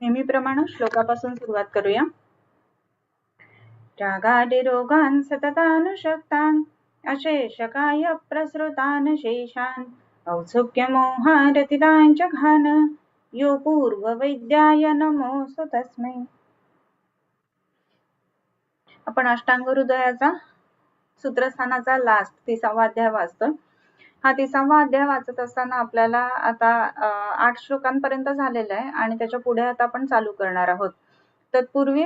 नेहमीप्रमाणे श्लोकापासून सुरुवात करूया. रागादि रोगान् सततानुशक्तान् अशेषकाय प्रसृतान् शेषान् औत्सुक्यमोहारतितान् च घान यो पूर्ववैद्याय नमोऽस्तु तस्मै. आपण अष्टांग हृदयाचा सूत्रस्थानाचा लास्ट 30वा अध्याय वाचतोय. हा 30वा अध्याय वाचत असताना आपल्याला आता 8 श्लोकांपर्यंत झालेला आहे आणि त्याच्या पुढे आता आपण चालू करणार आहोत. तत्पूर्वी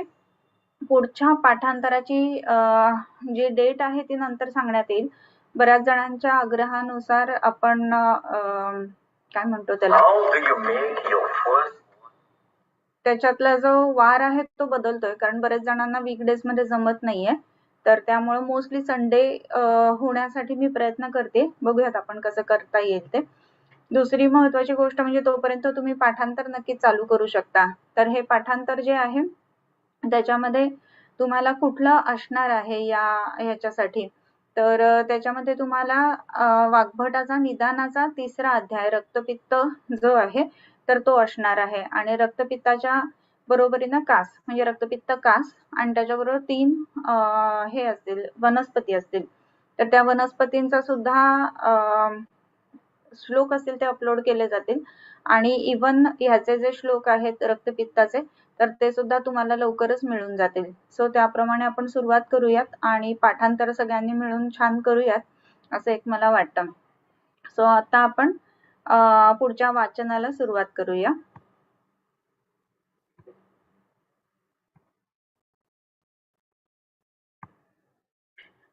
पुढच्या पाठांतराची जी डेट आहे ती नंतर सांगण्यात येईल. बऱ्याच जणांच्या आग्रहानुसार आपण काय म्हणतो त्याला, त्याच्यातला जो वार आहे तो बदलतोय, कारण बऱ्याच जणांना वीकडेज मध्ये जमत नाहीये. तर त्यामुळे मोस्टली संडे होण्यासाठी मी प्रयत्न करते. बघूयात आपण कसं करता येईल ते. दुसरी महत्वाची गोष्ट म्हणजे तोपर्यंत तुम्ही पाठांतर नक्की चालू करू शकता. तर हे पाठांतर जे आहे त्याच्यामध्ये तुम्हाला कुठलं असणार आहे याच्यासाठी, तर त्याच्यामध्ये तुम्हाला वाग्भटाचा निदानाचा 3रा अध्याय रक्तपित्त जो आहे तर तो असणार आहे. आणि रक्तपित्ताच्या बरोबरीनं कास म्हणजे रक्तपित्त कास आणि त्याच्याबरोबर 3 हे असतील वनस्पती असतील. तर त्या वनस्पतींचा सुद्धा श्लोक असतील ते अपलोड केले जातील. आणि इवन ह्याचे जे श्लोक आहेत रक्तपित्ताचे तर ते सुद्धा तुम्हाला लवकरच मिळून जातील. सो त्याप्रमाणे आपण सुरुवात करूयात आणि पाठांतर सगळ्यांनी मिळून छान करूयात असं एक मला वाटतं. सो आता आपण पुढच्या वाचनाला सुरुवात करूया.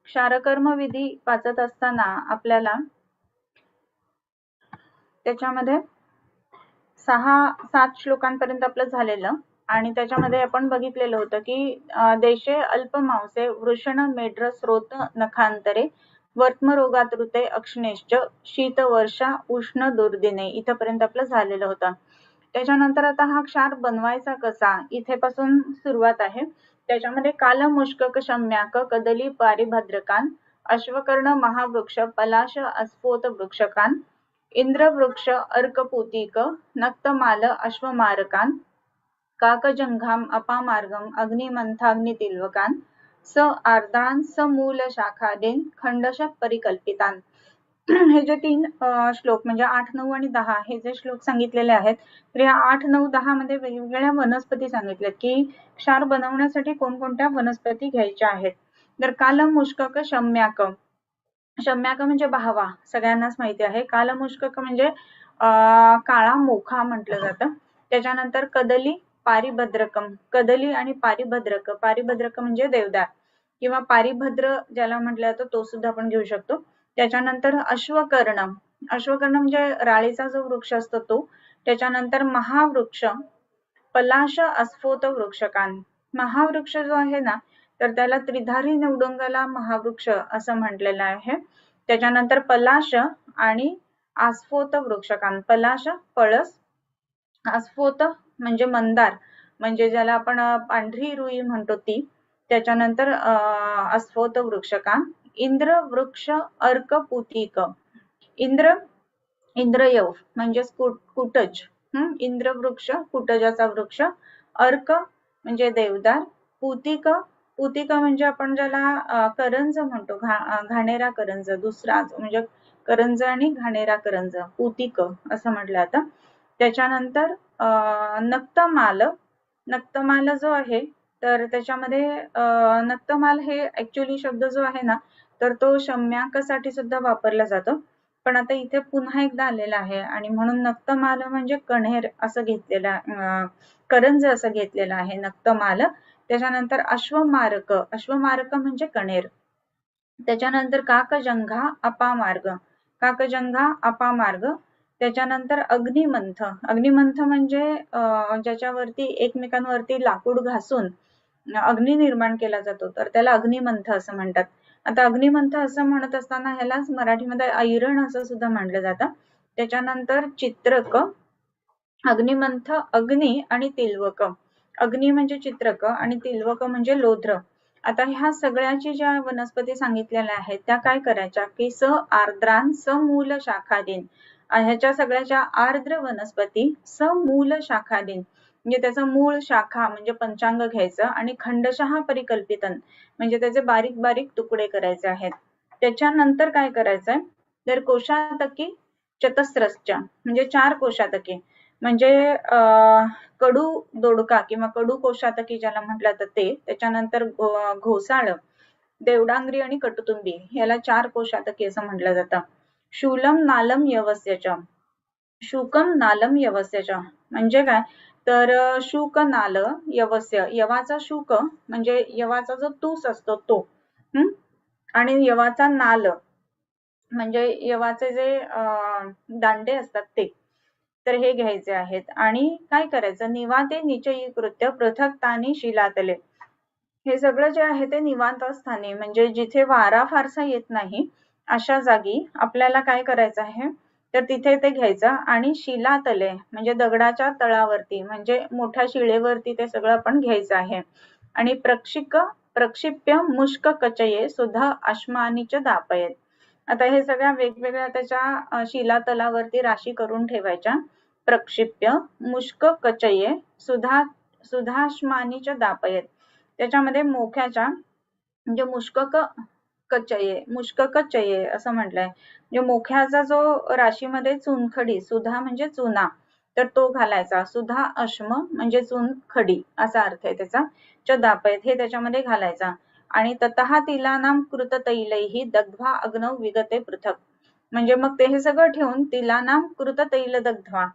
क्षारकर्म विधी वाचत असताना आपल्याला त्याच्यामध्ये 6-7 श्लोकांपर्यंत आपलं झालेलं आणि त्याच्यामध्ये आपण बघितलेलं होतं की देशे अल्पमांसे वृषण मेढ्र स्रोत नखांतरे वर्त्मरोगात ऋते अक्ष्णेश्च शीत वर्षा उष्ण दुर्दिने इथपर्यंत आपलं झालेलं होतं. त्याच्यानंतर आता हा क्षार बनवायचा कसा इथेपासून सुरुवात आहे. त्याच्यामध्ये कालमुष्कक शम्याक कदली पारिभद्रकान अश्वकर्ण महावृक्ष पलाश अस्फोट वृक्षकान इंद्रवृक्ष अर्कपूतिक नक्तमाल अश्वमारकान काकजंघाम अपामार्गम अग्निमंथाग्नितिल्वकान स आर्द्रान स मूल शाखादीन खंडश परिकल्पितान. हे जे 3 श्लोक म्हणजे 8, 9 आणि 10 हे जे श्लोक सांगितलेले आहेत तर या 8, 9, 10 मध्ये वेगवेगळ्या वनस्पती सांगितल्यात की क्षार बनवण्यासाठी कोणकोणत्या वनस्पती घ्यायच्या आहेत. तर कालमुष्कक शम्याक, शम्याक म्हणजे बहावा सगळ्यांनाच माहिती आहे. कालमुष्कक म्हणजे काळा मोखा म्हटलं जातं. त्याच्यानंतर कदली पारिभद्रकम, कदली आणि पारिभद्रक, पारिभद्रक म्हणजे देवदार किंवा पारिभद्र ज्याला म्हटलं जातं तो सुद्धा आपण घेऊ शकतो. त्याच्यानंतर अश्वकर्ण, अश्वकर्ण म्हणजे राळीचा जो वृक्ष असतो तो. त्याच्यानंतर महावृक्ष पलाश अस्फोट वृक्षकान, महावृक्ष जो आहे ना तर त्याला त्रिधारी निवडुंगला महावृक्ष असं म्हटलेलं आहे. त्याच्यानंतर पलाश आणि आस्फोत वृक्षकान, पलाश पळस, आस्फोत म्हणजे मंदार म्हणजे ज्याला आपण पांढरी रुई म्हणतो ती. त्याच्यानंतर अस्फोत वृक्षकान, इंद्र वृक्ष अर्कपूतिक, इंद्र इंद्रयव म्हणजे कुटज, इंद्र वृक्ष कुटजाचा वृक्ष, अर्क म्हणजे देवदार, पूतिक, पूतिक म्हणजे आपण ज्याला करंज म्हणतो, घाणेरा करंज, दुसरा म्हणजे करंज आणि घाणेरा करंज, पूतिक असं म्हटलं आता. त्याच्यानंतर नक्तमाल, नक्तमाल जो आहे तर त्याच्यामध्ये नक्तमाल हे ऍक्च्युअली शब्द जो आहे ना तर तो शम्याकासाठी सुद्धा वापरला जातो. पण आता इथे पुन्हा एकदा आलेला आहे आणि म्हणून नक्तमाल म्हणजे कण्हेर असं घेतलेलं, करंज असं घेतलेलं आहे नक्तमाल. त्याच्यानंतर अश्वमारक, अश्वमारक म्हणजे कण्हेर. त्याच्यानंतर काकजंघा अपामार्ग, काकजंघा अपामार्ग. त्याच्यानंतर अग्निमंथ, अग्निमंथ म्हणजे ज्याच्यावरती एकमेकांवरती लाकूड घासून अग्नी निर्माण केला जातो तर त्याला अग्निमंथ असं म्हणतात. आता अग्निमंथ असं म्हणत असताना ह्यालाच मराठीमध्ये ऐरण असं सुद्धा म्हटलं जातं. त्याच्यानंतर चित्रक, अग्निमंथ अग्नी आणि तिल्वक, अग्नी म्हणजे चित्रक आणि तिल्वक म्हणजे लोध्र. आता ह्या सगळ्याची ज्या वनस्पती सांगितलेल्या आहेत त्या काय करायच्या की स आर्द्रान स मूल शाखादीन, ह्याच्या सगळ्याच्या आर्द्र वनस्पती स मूल शाखादीन म्हणजे त्याचं मूळ, शाखा म्हणजे पंचांग घ्यायचं आणि खंडशः परिकल्पितन म्हणजे त्याचे बारीक बारीक तुकडे करायचे आहेत. त्याच्यानंतर काय करायचंय तर कोशातकी चतस्रश्च म्हणजे 4 कोशातकी म्हणजे कडू दोडका किंवा कडू कोशातकी ज्याला म्हटलं जातं ते, त्याच्यानंतर घोसाळ, देवडांगरी आणि कटुतुंबी याला 4 कोशातकी असं म्हटलं जातं. शूलम नालम यवस्यच, शुकम नालम यवस्यच म्हणजे काय तर शुक नाल यवस्य, यवाचा शुक म्हणजे यवाचा जो तूस असतो तो, आणि यवाचा नाल म्हणजे यवाचे जे दांडे असतात ते, तर हे घ्यायचे आहेत. आणि काय करायचं निवाते निचयीकृत्य पृथक तानी शिलातले, हे सगळं जे आहे ते निवांत स्थानी म्हणजे जिथे वारा फारसा येत नाही अशा जागी आपल्याला काय करायचं आहे तर तिथे ते घ्यायचं आणि शिलातले म्हणजे दगडाच्या तळावरती म्हणजे मोठ्या शिळेवरती ते सगळं आपण घ्यायचं आहे. आणि प्रक्षिप्य मुष्क कचये सुद्धा अश्मानीच दापयेत. आता हे सगळ्या वेगवेगळ्या त्याच्या शिलातलावरती राशी करून ठेवायच्या. प्रक्षिप्य मुष्क कचये सुधाश्मानीच दापयेत, त्याच्यामध्ये मोख्याच्या म्हणजे मुष्ककचये असं म्हटलंय. म्हणजे मोख्याचा जो राशीमध्ये चुनखडी, सुधा म्हणजे चुना, तर तो घालायचा. सुधा अश्म म्हणजे चुनखडी असा अर्थ आहे त्याचा. च दापयत हे त्याच्यामध्ये घालायचा. आणि ततः तिलानाम कृततैलैहि दग्ध्वा अग्नौ विगते पृथक म्हणजे मग ते हे सगळं ठेवून तिलानाम कृततैल दग्ध्वा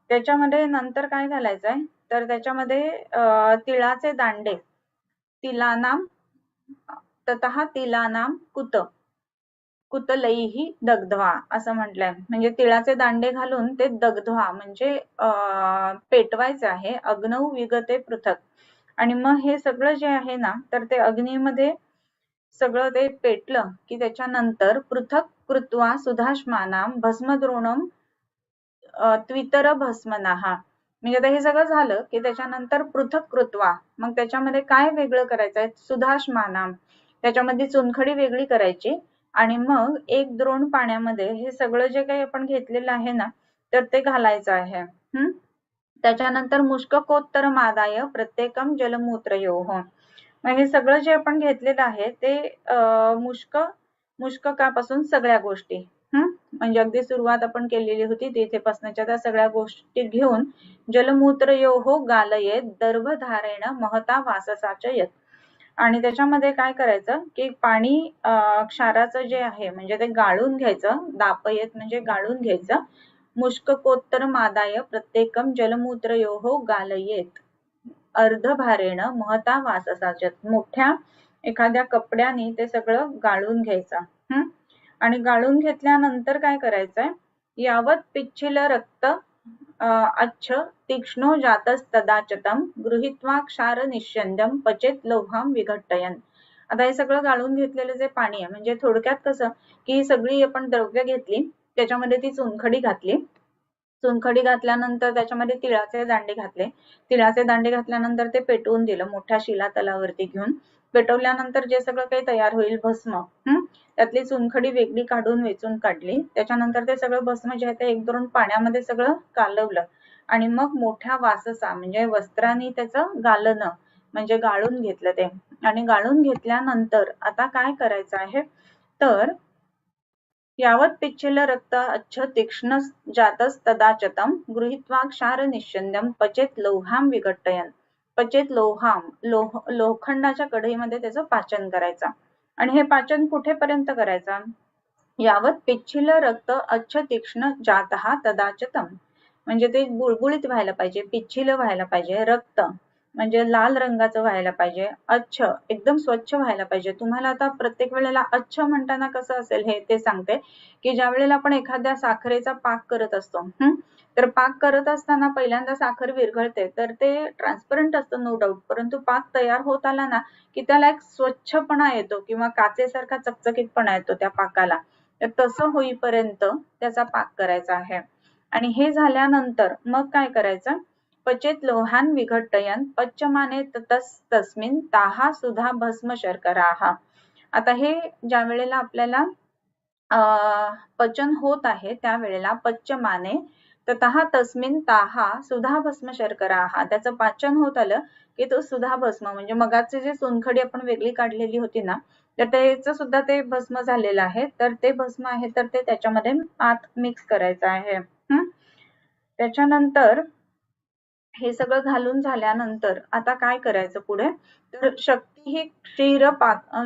त्याच्यामध्ये नंतर काय घालायचंय तर त्याच्यामध्ये तिळाचे दांडे, तिलानाम ततः तिलानाम कुतलैहि दग्ध्वा असं म्हटलंय. म्हणजे तिळाचे दांडे घालून ते दग्ध्वा म्हणजे पेटवायचे आहे. अग्नौ विगते पृथक आणि मग हे सगळं जे आहे ना तर ते अग्नीमध्ये सगळं ते पेटलं की त्याच्यानंतर पृथक कृत्वा सुधाश्मानाम भस्मद्रोणम त्वितर भस्मनाहा म्हणजे आता हे सगळं झालं की त्याच्यानंतर पृथक कृत्वा मग त्याच्यामध्ये काय वेगळं करायचंय सुधाश्मानाम त्याच्यामध्ये चुनखडी वेगळी करायची आणि मग एक द्रोण पाण्यामध्ये हे सगळं जे काही आपण घेतलेलं आहे ना तर ते घालायचं आहे. त्याच्यानंतर मुष्ककोत्तर मादाय प्रत्येकम जलमूत्रयोः मग हे सगळं जे आपण घेतलेलं आहे ते मुष्ककापासून सगळ्या गोष्टी म्हणजे अगदी सुरुवात आपण केलेली होती तिथेपासूनच्या त्या सगळ्या गोष्टी घेऊन जलमूत्रयोः गालयेत दर्भधारेण महता वाससाचयत आणि त्याच्यामध्ये काय करायचं की पाणी क्षाराचं जे आहे म्हणजे ते गाळून घ्यायचं. दापयेत म्हणजे गाळून घ्यायचं. मुष्ककोत्तर मादाय प्रत्येकम जलमूत्रयोः गालयेत अर्धभारेण महता वाससाचत मोठ्या एखाद्या कपड्याने ते सगळं गाळून घ्यायचं. आणि गाळून घेतल्यानंतर काय करायचंय यावत पिच्छिल रक्त अच्छ तीक्ष्णो जातस्तदाचतम गृहीत्वा क्षार निश्चंदम पचेत लोहाम विघट्टयन. आता हे सगळं गाळून घेतलेलं जे पाणी आहे म्हणजे थोडक्यात कसं की ही सगळी आपण द्रव्य घेतली त्याच्यामध्ये ती चुनखडी घातली. चुनखडी घातल्यानंतर त्याच्यामध्ये तिळाचे दांडे घातले. तिळाचे दांडे घातल्यानंतर ते पेटवून दिलं मोठ्या शिलातलावरती घेऊन. पेटवल्यानंतर जे सगळं काही तयार होईल भस्म त्यातली चुनखडी वेगळी काढून वेचून काढली. त्याच्यानंतर ते सगळं भस्म जे आहे ते 1-2 पाण्यामध्ये सगळं कालवलं आणि मग मोठ्या वाससा म्हणजे वस्त्राने त्याचं गालणं म्हणजे गाळून घेतलं ते. आणि गाळून घेतल्यानंतर आता काय करायचं आहे तर यावत पिच्छिल रक्त अच्छ तीक्ष्ण जातस्तदाचतम गृहीत्वा क्षार निश्चंदम पचेत लोहाम विघट्टयन. पचेत लोहाम लोखंडाच्या कढईमध्ये त्याचं पाचन करायचं. आणि हे पाचन कुठेपर्यंत करायचं यावत पिच्छिल रक्त अच्छ तीक्ष्ण जातः तदाचतम म्हणजे ते बुळबुळीत व्हायला पाहिजे, पिच्छिल व्हायला पाहिजे, रक्त म्हणजे लाल रंगाचं व्हायला पाहिजे, अच्छ एकदम स्वच्छ व्हायला पाहिजे. तुम्हाला आता प्रत्येक वेळेला अच्छ म्हणताना कसं असेल हे ते सांगते की ज्या वेळेला आपण एखाद्या साखरेचा पाक करत असतो तर पाक करत असताना पहिल्यांदा साखर विरघळते तर ते ट्रान्सपरंट असतं नो डाऊट, परंतु पाक तयार होत आला ना की त्याला एक स्वच्छपणा येतो किंवा काचेसारखा चकचकीतपणा येतो त्या पाकाला. तर तसं होईपर्यंत त्याचा पाक करायचा आहे. आणि हे झाल्यानंतर मग काय करायचं पचेत लोहान विघट्टयन पच्यमाने तस्मिन ताहा सुधा भस्म शर्कराः. आता हे ज्या वेळेला आपल्याला पचन होत आहे त्यावेळेला पच्यमाने ततः तस्मिन् ताः सुधाभस्म शर्कराः. त्याचं पाचन होत आलं की तो सुधाभस्म म्हणजे मगाची जी चुनखडी आपण वेगळी काढलेली होती ना, तर त्याचं सुद्धा ते भस्म झालेलं आहे. तर ते भस्म आहे तर ते त्याच्यामध्ये आत मिक्स करायचं आहे. त्याच्यानंतर हे सगळं घालून झाल्यानंतर आता काय करायचं पुढे, तर शक्ती ही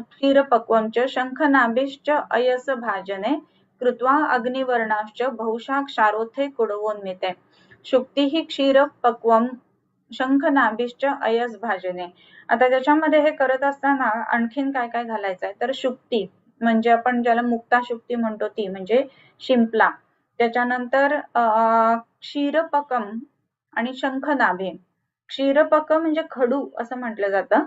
क्षीरपक्वंच शंखनाभिश्च अयस भाजने कृत्वा अग्निवर्णाश्च बहुशा क्षारोथे कुडवोन्मिते. शुक्ती ही क्षीरपक्वम शंखनाभिश्च अयस भाजने. आता त्याच्यामध्ये हे करत असताना आणखीन काय काय घालायचंय, तर शुक्ती म्हणजे आपण ज्याला मुक्ताशुक्ती म्हणतो ती म्हणजे शिंपला. त्याच्यानंतर क्षीरपकम आणि शंखनाभी. क्षीरपक म्हणजे खडू असं म्हटलं जातं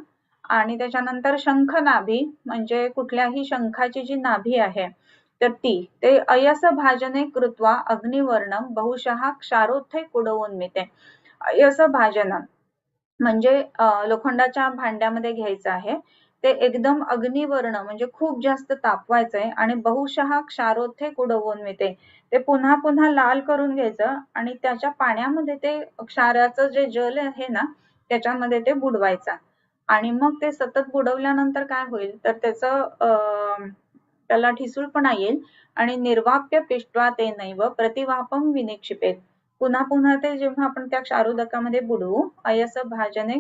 आणि त्याच्यानंतर शंखनाभी म्हणजे कुठल्याही शंखाची जी नाभी आहे तर ती. ते अयस भाजने कृत्वा अग्निवर्णम बहुशः क्षारोथे कुडवोन्मिते. अयस भाजन म्हणजे लोखंडाच्या भांड्यामध्ये घ्यायचं आहे, ते एकदम अग्निवर्ण म्हणजे खूप जास्त तापवायचंय आणि बहुशः क्षारोथे कुडवोन्मिते. ते पुन्हा पुन्हा लाल करून घ्यायचं आणि त्याच्या पाण्यामध्ये ते क्षाराचं जे जल आहे ना त्याच्यामध्ये ते बुडवायचं आणि मग ते सतत बुडवल्यानंतर काय होईल तर त्याला ठिसूळपणा येईल आणि निर्वाप्य पिष्ट्वा ते नैव प्रतिवापम विनिक्षिपेत. पुन्हा पुन्हा ते जेव्हा आपण त्या क्षारोदकामध्ये बुडवू, अयस भाजने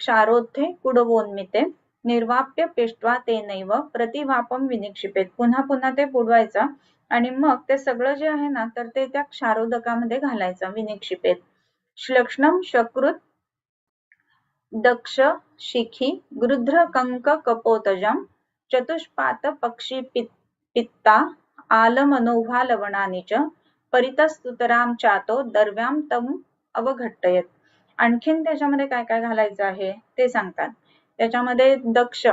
क्षारोथे कुडवोन्मिते निर्वाप्य पिष्ट्वा तेनैव प्रतिवापम विनिक्षिपेत. पुन्हा पुन्हा ते बुडवायचं आणि मग ते सगळं जे आहे ना तर ते त्या क्षारोदकामध्ये घालायचं विनिक्षिपेत. श्लक्ष्णम शकृत दक्ष शिखी गृध्र कंक कपोतजम चतुष्पात पक्षी पित्ता आलमनोभा लवणानि च परितस्तुतराम चातो दर्व्याम तम अवघट्टयत. आणखीन त्याच्यामध्ये काय काय घालायचं आहे ते सांगतात. त्याच्यामध्ये दक्ष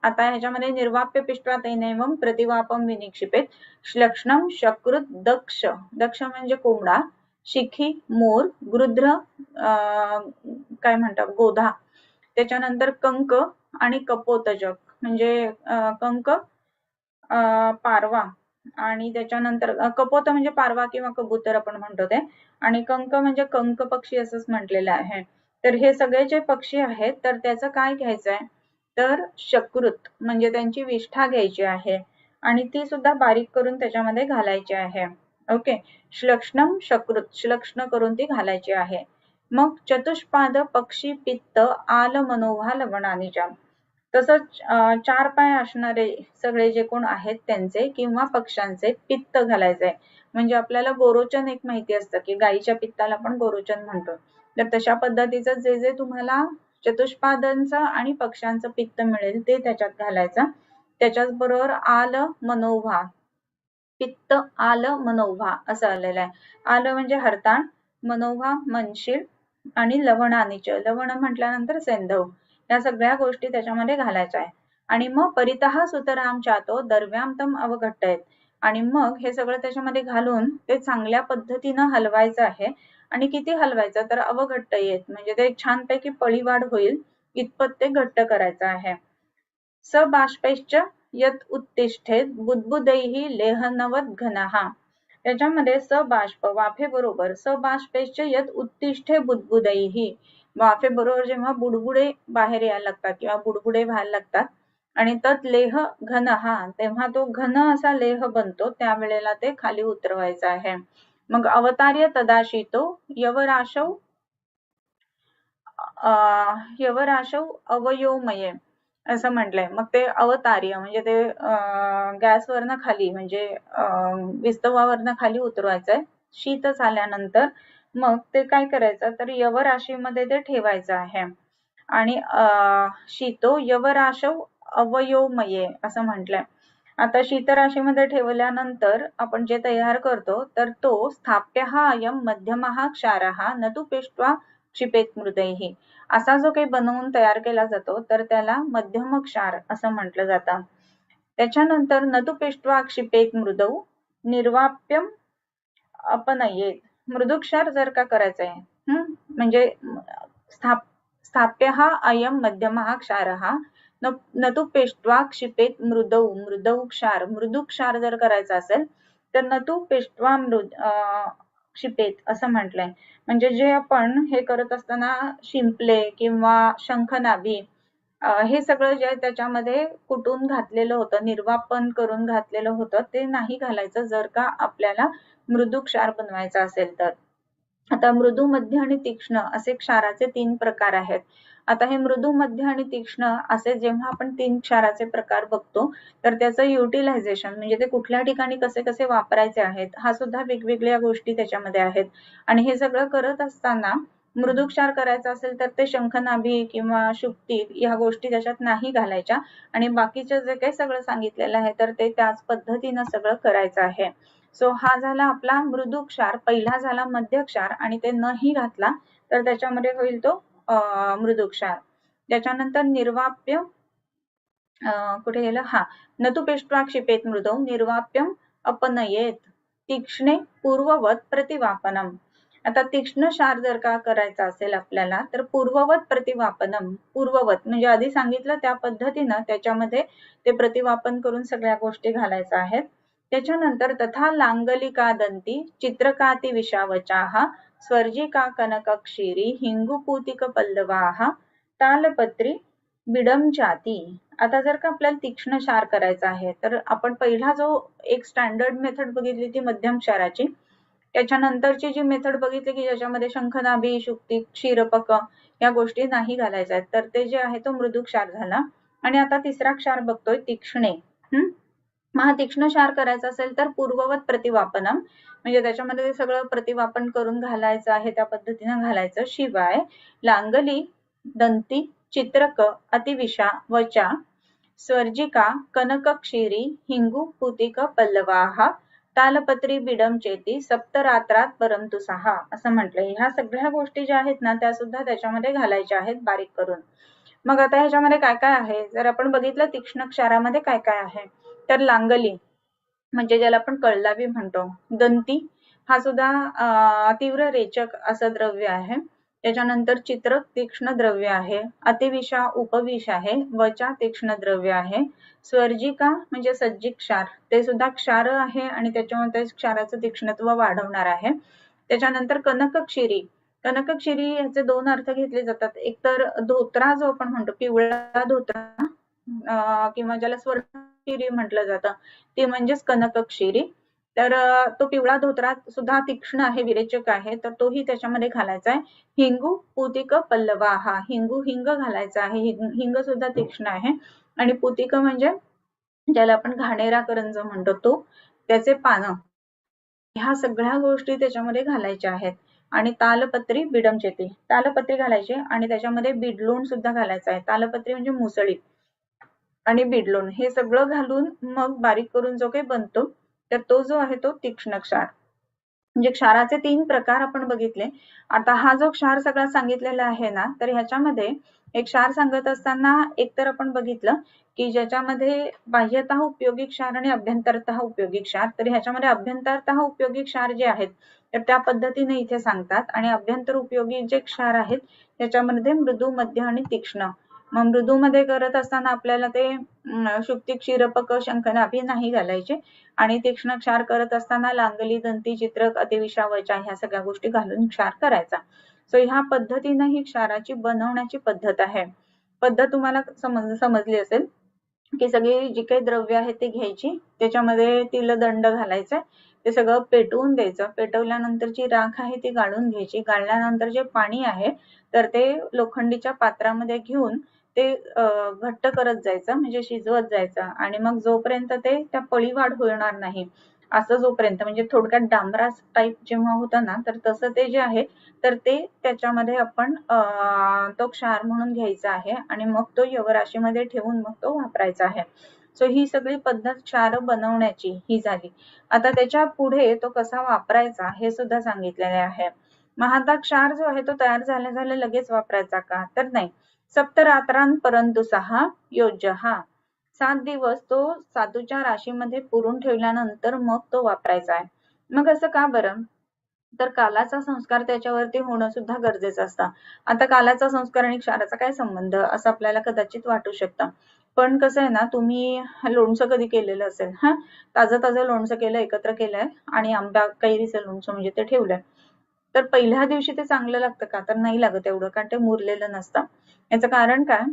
आता ह्याच्यामध्ये निर्वाप्य पिष्ट्वा तैनैवम प्रतिवापम विनिक्षिपेत. श्लक्ष्णम शकृत दक्ष, दक्ष म्हणजे कोंबडा, शिखी मोर, गृध्र काय म्हणतात गोधा, त्याच्यानंतर कंक आणि कपोतजक म्हणजे कंक पारवा आणि त्याच्यानंतर कपोत म्हणजे पारवा किंवा कबूतर आपण म्हणतो ते, आणि कंक म्हणजे कंक पक्षी असंच म्हटलेलं आहे. तर हे सगळे जे पक्षी आहेत तर त्याचं काय घ्यायचंय तर शकृत म्हणजे त्यांची विष्ठा घ्यायची आहे आणि ती सुद्धा बारीक करून त्याच्यामध्ये घालायची आहे. ओके, श्लक्ष्णम शकृत श्लक्ष्ण करून ती घालायची आहे. मग चतुष्पाद पक्षी पित्त आल मनोभा लवणानिजा, तसंच 4 पाय असणारे सगळे जे कोण आहेत त्यांचे किंवा पक्ष्यांचे पित्त घालायचंय. म्हणजे आपल्याला गोरोचन एक माहिती असतं की गायीच्या पित्ताला आपण गोरोचन म्हणतो, तर तशा पद्धतीचं जे जे तुम्हाला चतुष्पादांचं आणि पक्ष्यांचं पित्त मिळेल ते त्याच्यात घालायचं. त्याच्याच बरोबर आल मनोभा, पित्त आल मनोभा असं आलेलं आहे. आल म्हणजे हरताळ, मनोभा मनशील आणि लवणानिच, लवण म्हटल्यानंतर सेंधव, या सगळ्या गोष्टी त्याच्यामध्ये घालायच्या आहे. आणि मग परितः सुतराम चातो दर्व्याम तम अवघट्टयत, आणि मग हे सगळं त्याच्यामध्ये घालून ते चांगल्या पद्धतीनं हलवायचं आहे. आणि किती हलवायचं तर अवघट्टयत म्हणजे ते छानपैकी पळीवाढ होईल इतपत ते घट्ट करायचं आहे. स बाष्पैश्च यत उत्तिष्ठेत बुद्बुदैहि लेहनवत घनहा, त्याच्यामध्ये स बाष्प वाफे बरोबर, स बाष्पैश्च यत उत्तिष्ठे बुद्बुदैहि, वाफे बरोबर जेव्हा बुडबुडे बाहेर यायला लागतात किंवा बुडबुडे व्हायला लागतात आणि तत लेह घन हा, तेव्हा तो घन असा लेह बनतो, त्यावेळेला ते खाली उतरवायचं आहे. मग अवतार्य तदाशितो यवराशौ अवयोमये असं म्हटलंय. मग ते अवतार्य म्हणजे ते गॅसवरनं खाली म्हणजे विस्तवावरनं खाली उतरवायचंय. शीत झाल्यानंतर मग ते काय करायचं तर यवराशीमध्ये ते ठेवायचं आहे. आणि शीतो यवराशौ अवयोमये असं म्हटलंय. आता शीतराशीमध्ये ठेवल्यानंतर आपण जे तयार करतो तर तो स्थाप्य हा अयम मध्यमहा क्षारहा न तु पिष्ट्वा क्षिपेत मृदैहि, असा जो काही बनवून तयार केला जातो तर त्याला मध्यम क्षार असं म्हटलं जातं. त्याच्यानंतर न तु पिष्ट्वा क्षिपेत मृदौ निर्वाप्यम अपनयेत, मृदुक्षार जर का करायचंय म्हणजे स्थाप्य हा अयम मध्यमहा क्षारहा न तु पेष्ट्वा क्षिपेत मृदौ, मृदौ क्षार, मृदू क्षार जर करायचा असेल तर न तु पेष्ट्वा क्षिपेत असं म्हटलंय. म्हणजे जे आपण हे करत असताना शिंपले किंवा शंखनाभी हे सगळं जे त्याच्यामध्ये कुटून घातलेलं होतं, निर्वापन करून घातलेलं होतं, ते नाही घालायचं जर का आपल्याला मृदू क्षार बनवायचा असेल तर. आता मृदू, मध्य आणि तीक्ष्ण असे क्षाराचे 3 प्रकार आहेत. आता हे मृदू, मध्य आणि तीक्ष्ण असे जेव्हा आपण 3 क्षाराचे प्रकार बघतो, तर त्याचं युटिलायझेशन म्हणजे ते कुठल्या ठिकाणी कसे कसे वापरायचे आहेत, हा सुद्धा वेगवेगळ्या गोष्टी त्याच्यामध्ये आहेत. आणि हे सगळं करत असताना मृदू क्षार करायचा असेल तर ते शंखनाभी किंवा शुक्ती ह्या गोष्टी त्याच्यात नाही घालायच्या आणि बाकीचे जे काही सगळं सांगितलेलं आहे तर ते त्याच पद्धतीनं सगळं करायचं आहे. सो हा झाला आपला मृदू क्षार, पहिला झाला मध्य क्षार आणि ते नाही घातला तर त्याच्यामध्ये होईल तो मृदू क्षार. त्याच्यानंतर निर्वाप्य कुठे गेलं, हा नतुपेष्ट्वा क्षिपेत मृदौ निर्वाप्यम अपनयेत तीक्ष्णे पूर्ववत प्रतिवापनम. आता तीक्ष्ण क्षार जर का करायचा असेल आपल्याला तर पूर्ववत प्रतिवापनम, पूर्ववत म्हणजे आधी सांगितलं त्या पद्धतीनं त्याच्यामध्ये ते प्रतिवापन करून सगळ्या गोष्टी घालायच्या आहेत. त्याच्यानंतर तथा लांगलिका दंती चित्रकाती विषावचाः स्वर्जिका कनकक्षीरी हिंगुपूतिक पल्लवाः तालपत्री बिडमचाती. आता जर का आपल्याला तीक्ष्ण क्षार करायचा आहे तर आपण पहिला जो एक स्टँडर्ड मेथड बघितली ती मध्यम क्षाराची, त्याच्यानंतरची जी मेथड बघितली की ज्याच्यामध्ये शंखनाभी, शुक्ती, क्षीरपक या गोष्टी नाही घालायच्या आहेत तर ते जे आहे तो मृदू क्षार झाला. आणि आता तिसरा क्षार बघतोय तीक्ष्णे. मग हा तीक्ष्ण क्षार करायचा असेल तर पूर्ववत प्रतिवापनम म्हणजे त्याच्यामध्ये सगळं प्रतिवापन करून घालायचं आहे, त्या पद्धतीनं घालायचं. शिवाय लांगली दंती चित्रक अतिविषा वचा स्वर्जिका कनकक्षीरी हिंगू पुतिक पल्लवाः तालपत्री बिडम चेती सप्तरात्रात परंतु सहा असं म्हटलंय. ह्या सगळ्या गोष्टी ज्या आहेत ना त्या सुद्धा त्याच्यामध्ये घालायच्या आहेत बारीक करून. मग आता ह्याच्यामध्ये काय काय आहे जर आपण बघितलं तीक्ष्ण क्षारामध्ये काय काय आहे तर लांगली म्हणजे ज्याला आपण कळलावी म्हणतो, दंती हा सुद्धा तीव्र रेचक असं द्रव्य आहे. त्याच्यानंतर चित्रक तीक्ष्ण द्रव्य आहे, अतिविषा उपविष आहे, वचा तीक्ष्ण द्रव्य आहे, स्वर्जिका म्हणजे सज्जिक क्षार ते सुद्धा क्षार आहे आणि त्याच्यामध्ये क्षाराचं तीक्ष्णत्व वाढवणार आहे. त्याच्यानंतर कनकक्षीरी, कनकक्षीरी याचे 2 अर्थ घेतले जातात. एक तर धोत्रा जो आपण म्हणतो पिवळा धोत्रा किंवा ज्याला स्वर्णक्षीरी म्हटलं जातं ते म्हणजेच कनकक्षीरी. तर तो पिवळा धोत्रा सुद्धा तीक्ष्ण आहे, विरेचक आहे, तर तोही त्याच्यामध्ये घालायचा आहे. हिंगू पुतिक पल्लवा, हा हिंग घालायचा आहे. हिंग सुद्धा तीक्ष्ण आहे. आणि पुतिक म्हणजे ज्याला आपण घाणेरा करंज म्हणतो तो, त्याचे पानं, ह्या सगळ्या गोष्टी त्याच्यामध्ये घालायच्या आहेत. आणि तालपत्री बिडमचेती, तालपत्री घालायची आणि त्याच्यामध्ये बिडलोण सुद्धा घालायचं आहे. तालपत्री म्हणजे मुसळी आणि बिडलोण हे सगळं घालून मग बारीक करून जो काही बनतो तर तो जो आहे तो तीक्ष्ण क्षार. म्हणजे क्षाराचे 3 प्रकार आपण बघितले. आता हा जो क्षार सगळा सांगितलेला आहे ना तर ह्याच्यामध्ये एक क्षार सांगत असताना एकतर आपण बघितलं की ज्याच्यामध्ये बाह्यतः उपयोगी क्षार आणि अभ्यंतरतः उपयोगी क्षार. तर ह्याच्यामध्ये अभ्यंतरतः उपयोगी क्षार जे आहेत तर त्या पद्धतीने इथे सांगतात आणि अभ्यंतर उपयोगी जे क्षार आहेत त्याच्यामध्ये मृदू, मध्य आणि तीक्ष्ण. मग मृदू मध्ये करत असताना आपल्याला ते शुक्ती, क्षीरपक, शंखनाभी नाही घालायचे आणि तीक्ष्ण क्षार करत असताना लांगली, दंती, चित्रक, अतिविषा, वचा ह्या सगळ्या गोष्टी घालून क्षार करायचा. सो ह्या पद्धतीने ही क्षाराची बनवण्याची पद्धत आहे. पद्धत तुम्हाला समजली असेल की सगळी जी काही द्रव्य आहे ते घ्यायची, त्याच्यामध्ये तिलदंड घालायचा, ते सगळं पेटवून द्यायचं. पेटवल्यानंतरची राख आहे ती गाळून घ्यायची. गाळल्यानंतर जे पाणी आहे तर ते लोखंडीच्या पात्रामध्ये घेऊन ते घट्ट करत जायचं म्हणजे शिजवत जायचं आणि मग जोपर्यंत ते त्या पळीवाढ होणार नाही असं जोपर्यंत म्हणजे थोडक्यात डांबरास टाईप जेव्हा होतं ना तर तसं ते जे आहे तर ते त्याच्यामध्ये आपण तो क्षार म्हणून घ्यायचा आहे आणि मग तो यवराशीमध्ये ठेवून मग तो वापरायचा आहे. सो ही सगळी पद्धत क्षार बनवण्याची ही झाली. आता त्याच्या पुढे तो कसा वापरायचा हे सुद्धा सांगितलेले आहे. मग आता क्षार जो आहे तो तयार झाल्या लगेच वापरायचा का तर नाही. सप्तरात्रांपर्यंत सहा योज्य, हा 7 दिवस तो सातूच्या राशीमध्ये पुरून ठेवल्यानंतर मग तो वापरायचा आहे. मग असं का बरं तर कालाचा संस्कार त्याच्यावरती होणं सुद्धा गरजेचं असतं. आता कालाचा संस्कार आणि क्षाराचा काय संबंध असं आपल्याला कदाचित वाटू शकतं. पण कसं आहे ना, तुम्ही लोणचं कधी केलेलं असेल, ताजं लोणचं केलं, एकत्र केलंय आणि आंबा कैरीचं लोणचं म्हणजे ते ठेवलंय. तर पहिल्या दिवशी ते चांगलं लागतं का? तर नाही लागत एवढं, कारण ते मुरलेलं नसतं. याचं कारण काय?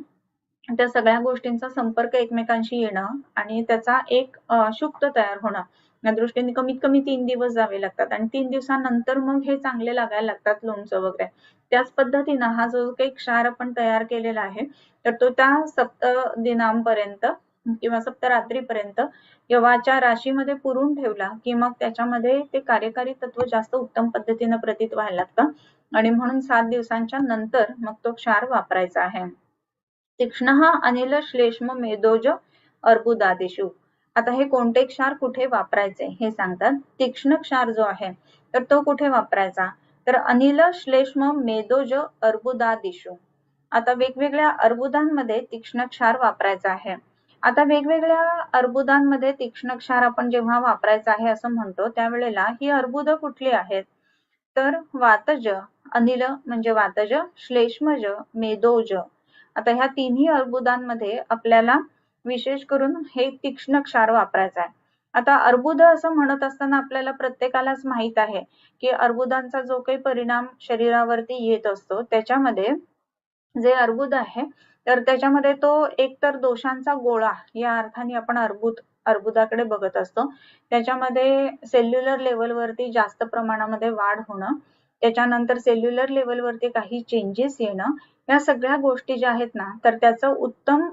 त्या सगळ्या गोष्टींचा संपर्क एकमेकांशी येणं आणि त्याचा एक शुक्त तयार होणं, या दृष्टीने कमीत कमी 3 दिवस जावे लागतात आणि 3 दिवसानंतर मग हे चांगले लागायला लागतात लोणचं वगैरे. त्याच पद्धतीनं हा जो काही क्षार आपण तयार केलेला आहे, तर तो त्या सप्तदिनांपर्यंत किंवा सप्तरात्रीपर्यंत यवाच्या राशीमध्ये पुरून ठेवला की मग त्याच्यामध्ये ते कार्यकारी तत्व जास्त उत्तम पद्धतीनं प्रतीत व्हायला लागतं आणि म्हणून 7 दिवसांच्या नंतर मग तो क्षार वापरायचा आहे. तीक्ष्णः अनिल श्लेष्म मेदोज अर्बुदादिषु. आता हे कोणते क्षार कुठे वापरायचे हे सांगतात. तीक्ष्ण क्षार जो आहे तर तो कुठे वापरायचा, तर अनिल श्लेष्म मेदोज अर्बुदादिषु. आता वेगवेगळ्या अर्बुदांमध्ये तीक्ष्ण क्षार वापरायचा आहे. आता वेगवेगळ्या अर्बुदांमध्ये तीक्ष्ण क्षार आपण जेव्हा वापरायचा आहे असं म्हणतो त्यावेळेला ही अर्बुद कुठली आहेत, तर वातज, अनिल म्हणजे वातज, श्लेष्मज, मेदोज. आता ह्या तिन्ही अर्बुदांमध्ये आपल्याला विशेष करून हे तीक्ष्ण क्षार वापरायचं आहे. आता अर्बुद असं म्हणत असताना आपल्याला प्रत्येकालाच माहित आहे की अर्बुदांचा जो काही परिणाम शरीरावरती येत असतो त्याच्यामध्ये जे अर्बुद आहे तर त्याच्यामध्ये तो एकतर दोषांचा गोळा या अर्थाने आपण अर्बुदाकडे बघत असतो. त्याच्यामध्ये सेल्युलर लेवलवरती जास्त प्रमाणामध्ये वाढ होणं, त्याच्यानंतर सेल्युलर लेवलवरती काही चेंजेस येणं, या सगळ्या गोष्टी ज्या आहेत ना तर त्याचं उत्तम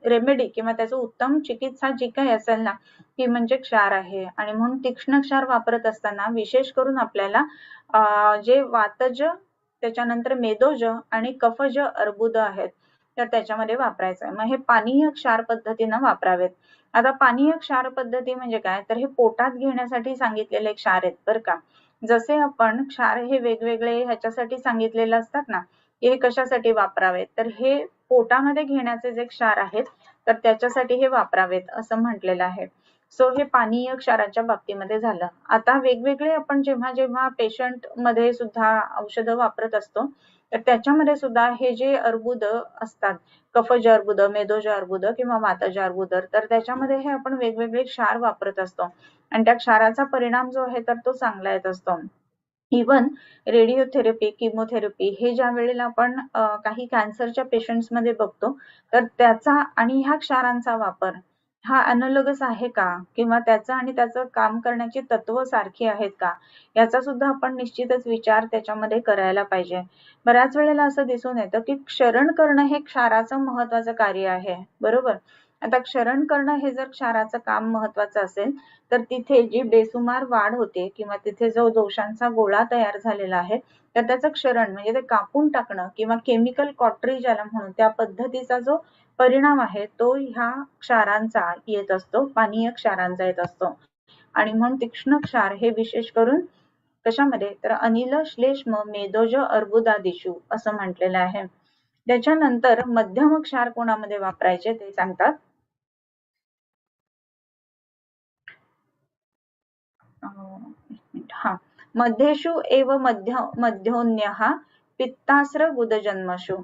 रेमेडी किंवा त्याचं उत्तम चिकित्सा जी काही असेल ना ती म्हणजे क्षार आहे. आणि म्हणून तीक्ष्ण क्षार वापरत असताना विशेष करून आपल्याला जे वातज, त्याच्यानंतर मेदोज आणि कफज अर्बुद आहेत तर त्याच्यामध्ये वापरायचं आहे. मग हे पानीय क्षार पद्धतीनं वापरावेत. आता पानीय क्षार पद्धती म्हणजे काय, तर हे पोटात घेण्यासाठी सांगितलेले क्षार आहेत बरं का. जसे आपण क्षार हे वेगवेगळे ह्याच्यासाठी सांगितलेले असतात ना, हे कशासाठी वापरावेत, तर हे पोटामध्ये घेण्याचे जे क्षार आहेत तर त्याच्यासाठी हे वापरावेत असं म्हटलेलं आहे. सो हे पानीय क्षाराच्या बाबतीमध्ये झालं. आता वेगवेगळे आपण जेव्हा जेव्हा पेशंट मध्ये सुद्धा औषधं वापरत असतो तर त्याच्यामध्ये सुद्धा हे जे अर्बुद असतात, कफज अर्बुद, मेदोज अर्बुद किंवा वातज अर्बुद, तर त्याच्यामध्ये हे आपण वेगवेगळे क्षार वापरत असतो आणि त्या क्षाराचा परिणाम जो आहे तर तो चांगला येत असतो. इवन रेडिओथेरपी, किमोथेरपी हे ज्या वेळेला आपण काही कॅन्सरच्या पेशंट्स मध्ये बघतो तर त्याचा आणि ह्या क्षारांचा वापर हा अॅनालॉगस आहे का, किंवा त्याचं आणि त्याचं काम करण्याची तत्व सारखी आहेत का, याचा सुद्धा आपण निश्चितच विचार त्याच्यामध्ये करायला पाहिजे. बऱ्याच वेळेला असं दिसून येतं की क्षरण करणं हे क्षाराचं महत्वाचं कार्य आहे, बरोबर. आता क्षरण करणं हे जर क्षाराचं काम महत्वाचं असेल तर तिथे जी बेसुमार वाढ होते किंवा तिथे जो दोषांचा गोळा तयार झालेला आहे तर त्याचं क्षरण म्हणजे ते कापून टाकणं किंवा केमिकल कॉटरी ज्याला म्हणून त्या पद्धतीचा जो परिणाम आहे तो ह्या क्षारांचा येत असतो, पानीय क्षारांचा येत असतो. आणि म्हणून तीक्ष्ण क्षार हे विशेष करून कशामध्ये, तर अनिल श्लेष्म मेदोज अर्बुदादिषु असं म्हटलेलं आहे. त्याच्यानंतर मध्यम क्षार कोणामध्ये वापरायचे ते सांगतात. हा, मध्येषु एव मध्योन्यः पित्तास्र गुदजन्मषु.